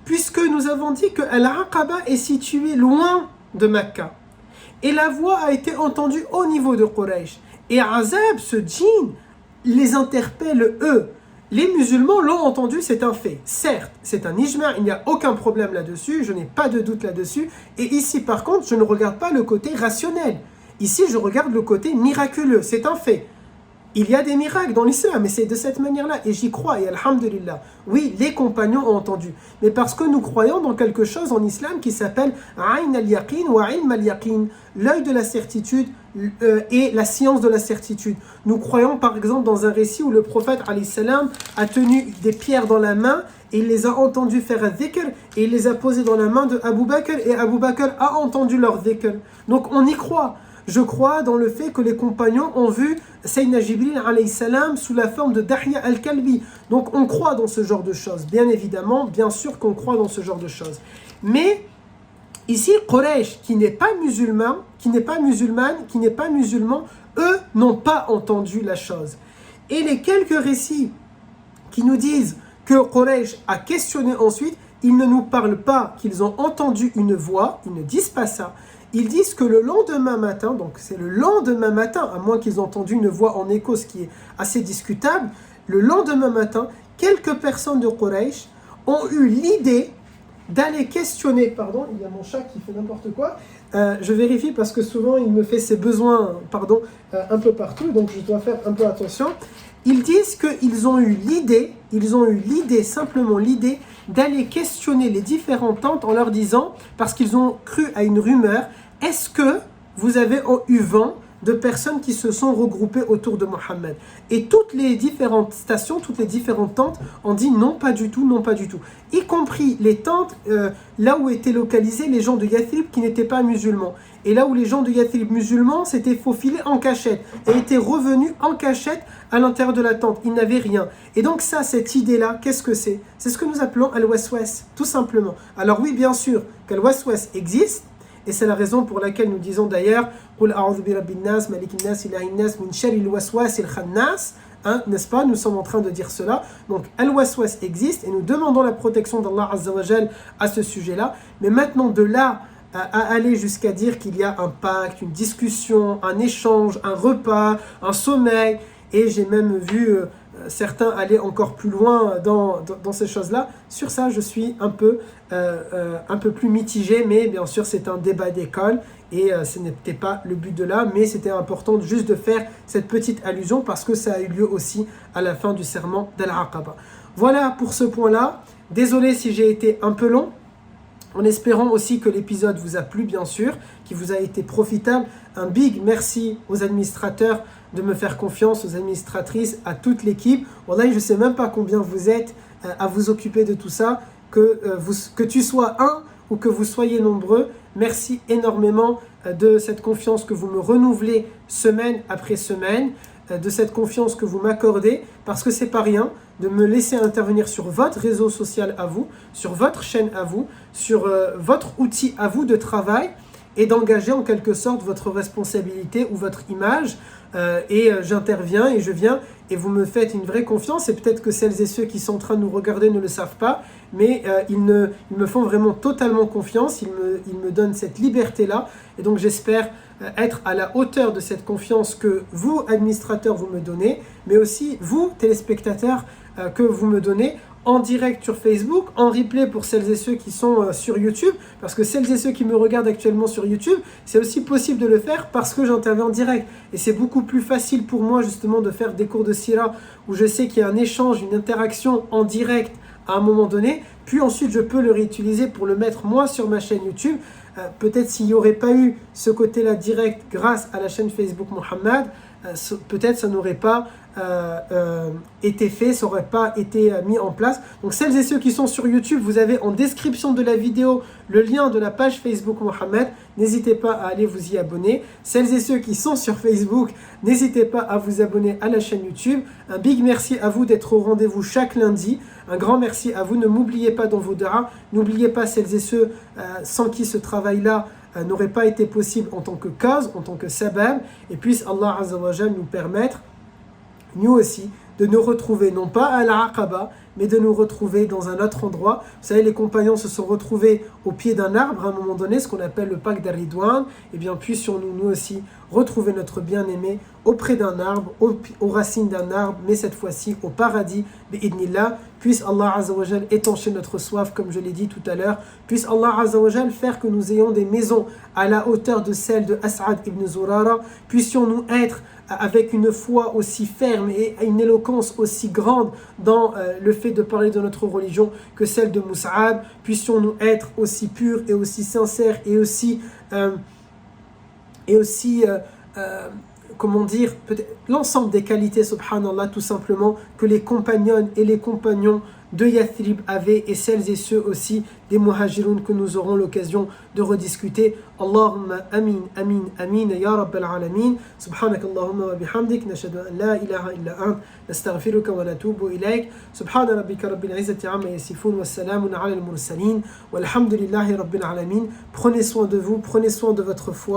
Speaker 1: Puisque nous avons dit que Al-Aqaba est situé loin de Mecca. Et la voix a été entendue au niveau de Quraysh. Et Azab, ce djinn, les interpelle eux. Les musulmans l'ont entendu, c'est un fait. Certes, c'est un ijma', il n'y a aucun problème là-dessus, je n'ai pas de doute là-dessus. Et ici, par contre, je ne regarde pas le côté rationnel. Ici, je regarde le côté miraculeux, c'est un fait. Il y a des miracles dans l'islam, et c'est de cette manière-là, et j'y crois, et alhamdulillah. Oui, les compagnons ont entendu, mais parce que nous croyons dans quelque chose en islam qui s'appelle Ayn al-Yaqin ou Ilm al-Yaqin, l'œil de la certitude et la science de la certitude. Nous croyons par exemple dans un récit où le prophète alayhi salam a tenu des pierres dans la main, et il les a entendus faire un dhikr, et il les a posées dans la main de Abu Bakr, et Abu Bakr a entendu leur dhikr. Donc on y croit. Je crois dans le fait que les compagnons ont vu Sayyidina Jibril alayhi salam sous la forme de Dahya al-Kalbi. Donc on croit dans ce genre de choses. Bien évidemment, bien sûr qu'on croit dans ce genre de choses. Mais ici, Quraysh, qui n'est pas musulman, eux n'ont pas entendu la chose. Et les quelques récits qui nous disent que Quraysh a questionné ensuite, ils ne nous parlent pas qu'ils ont entendu une voix, ils ne disent pas ça. Ils disent que le lendemain matin, donc c'est le lendemain matin, à moins qu'ils aient entendu une voix en écho, ce qui est assez discutable, le lendemain matin, quelques personnes de Quraysh ont eu l'idée d'aller questionner, pardon, il y a mon chat qui fait n'importe quoi, je vérifie parce que souvent il me fait ses besoins, un peu partout, donc je dois faire un peu attention. Ils disent qu'ils ont eu l'idée, simplement l'idée, d'aller questionner les différentes tantes en leur disant, parce qu'ils ont cru à une rumeur, est-ce que vous avez eu vent de personnes qui se sont regroupées autour de Mohammed? Et toutes les différentes stations, toutes les différentes tentes ont dit non, pas du tout, y compris les tentes là où étaient localisés les gens de Yathrib qui n'étaient pas musulmans. Et là où les gens de Yathrib musulmans s'étaient faufilés en cachette et étaient revenus en cachette à l'intérieur de la tente. Ils n'avaient rien. Et donc ça, cette idée-là, qu'est-ce que c'est? C'est ce que nous appelons al-waswas, tout simplement. Alors oui, bien sûr, qu'al-waswas existe, et c'est la raison pour laquelle nous disons d'ailleurs « Qul a'udhu bi rabbin nas, malikin nas, ilahin nas, min sharril waswasil khannas » hein, n'est-ce pas? Nous sommes en train de dire cela. Donc, al-waswas existe et nous demandons la protection d'Allah Azza wa Jal à ce sujet-là. Mais maintenant, de là à aller jusqu'à dire qu'il y a un pacte, une discussion, un échange, un repas, un sommeil, et j'ai même vu certains aller encore plus loin dans ces choses-là. Sur ça, je suis un peu plus mitigé, mais bien sûr, c'est un débat d'école et ce n'était pas le but de là, mais c'était important juste de faire cette petite allusion parce que ça a eu lieu aussi à la fin du serment d'Al-Aqaba. Voilà pour ce point-là. Désolé si j'ai été un peu long. En espérant aussi que l'épisode vous a plu, bien sûr, qu'il vous a été profitable. Un big merci aux administrateurs de me faire confiance, aux administratrices, à toute l'équipe. Wallahi, je ne sais même pas combien vous êtes à vous occuper de tout ça. Que tu sois un ou que vous soyez nombreux, merci énormément de cette confiance que vous me renouvelez semaine après semaine, de cette confiance que vous m'accordez, parce que c'est pas rien de me laisser intervenir sur votre réseau social à vous, sur votre chaîne à vous, sur votre outil à vous de travail et d'engager en quelque sorte votre responsabilité ou votre image. J'interviens et je viens et vous me faites une vraie confiance et peut-être que celles et ceux qui sont en train de nous regarder ne le savent pas, mais ils me font vraiment totalement confiance, ils me donnent cette liberté-là et donc j'espère être à la hauteur de cette confiance que vous, administrateurs, vous me donnez, mais aussi vous, téléspectateurs, que vous me donnez en direct sur Facebook, en replay pour celles et ceux qui sont sur YouTube, parce que celles et ceux qui me regardent actuellement sur YouTube, c'est aussi possible de le faire parce que j'interviens en direct. Et c'est beaucoup plus facile pour moi justement de faire des cours de Sira où je sais qu'il y a un échange, une interaction en direct à un moment donné, puis ensuite je peux le réutiliser pour le mettre moi sur ma chaîne YouTube. Peut-être s'il n'y aurait pas eu ce côté-là direct grâce à la chaîne Facebook Mohammed, peut-être ça n'aurait pas été fait, ça n'aurait pas été mis en place. Donc celles et ceux qui sont sur YouTube, vous avez en description de la vidéo le lien de la page Facebook Mohammed, n'hésitez pas à aller vous y abonner. Celles et ceux qui sont sur Facebook, n'hésitez pas à vous abonner à la chaîne YouTube. Un big merci à vous d'être au rendez-vous chaque lundi. Un grand merci à vous, ne m'oubliez pas dans vos du'as, n'oubliez pas celles et ceux sans qui ce travail-là n'aurait pas été possible en tant que cause, en tant que sabab, et puisse Allah Azza wa Jal nous permettre, nous aussi, de nous retrouver, non pas à l'Aqaba, mais de nous retrouver dans un autre endroit. Vous savez, les compagnons se sont retrouvés au pied d'un arbre à un moment donné, ce qu'on appelle le pacte d'Ar-Ridwan. Et bien, puissions-nous, nous aussi, retrouver notre bien-aimé auprès d'un arbre, aux racines d'un arbre, mais cette fois-ci au paradis, bi'idnillah. Puisse Allah Azza wa Jal étancher notre soif, comme je l'ai dit tout à l'heure. Puisse Allah Azza wa Jal faire que nous ayons des maisons à la hauteur de celle de As'ad ibn Zurara. Puissions-nous être avec une foi aussi ferme et une éloquence aussi grande dans le fait de parler de notre religion que celle de Mus'ab. Puissions-nous être aussi purs et aussi sincères et aussi comment dire, l'ensemble des qualités, subhanallah, tout simplement, que les compagnons et les compagnons de Yathrib avaient, et celles et ceux aussi des muhajiroun que nous aurons l'occasion de rediscuter. Allahumma amin, amin, amin, ya rabbal alamin. Subhanakallahumma wa bihamdik, nashhadu an la ilaha illa ant, nastaghfiruka wa natubu ilayk. Subhana rabbika rabbil izzati amma yasifun, wa salamun ala al-mursalin, walhamdulillahi rabbil alamin. Prenez soin de vous, prenez soin de votre foi.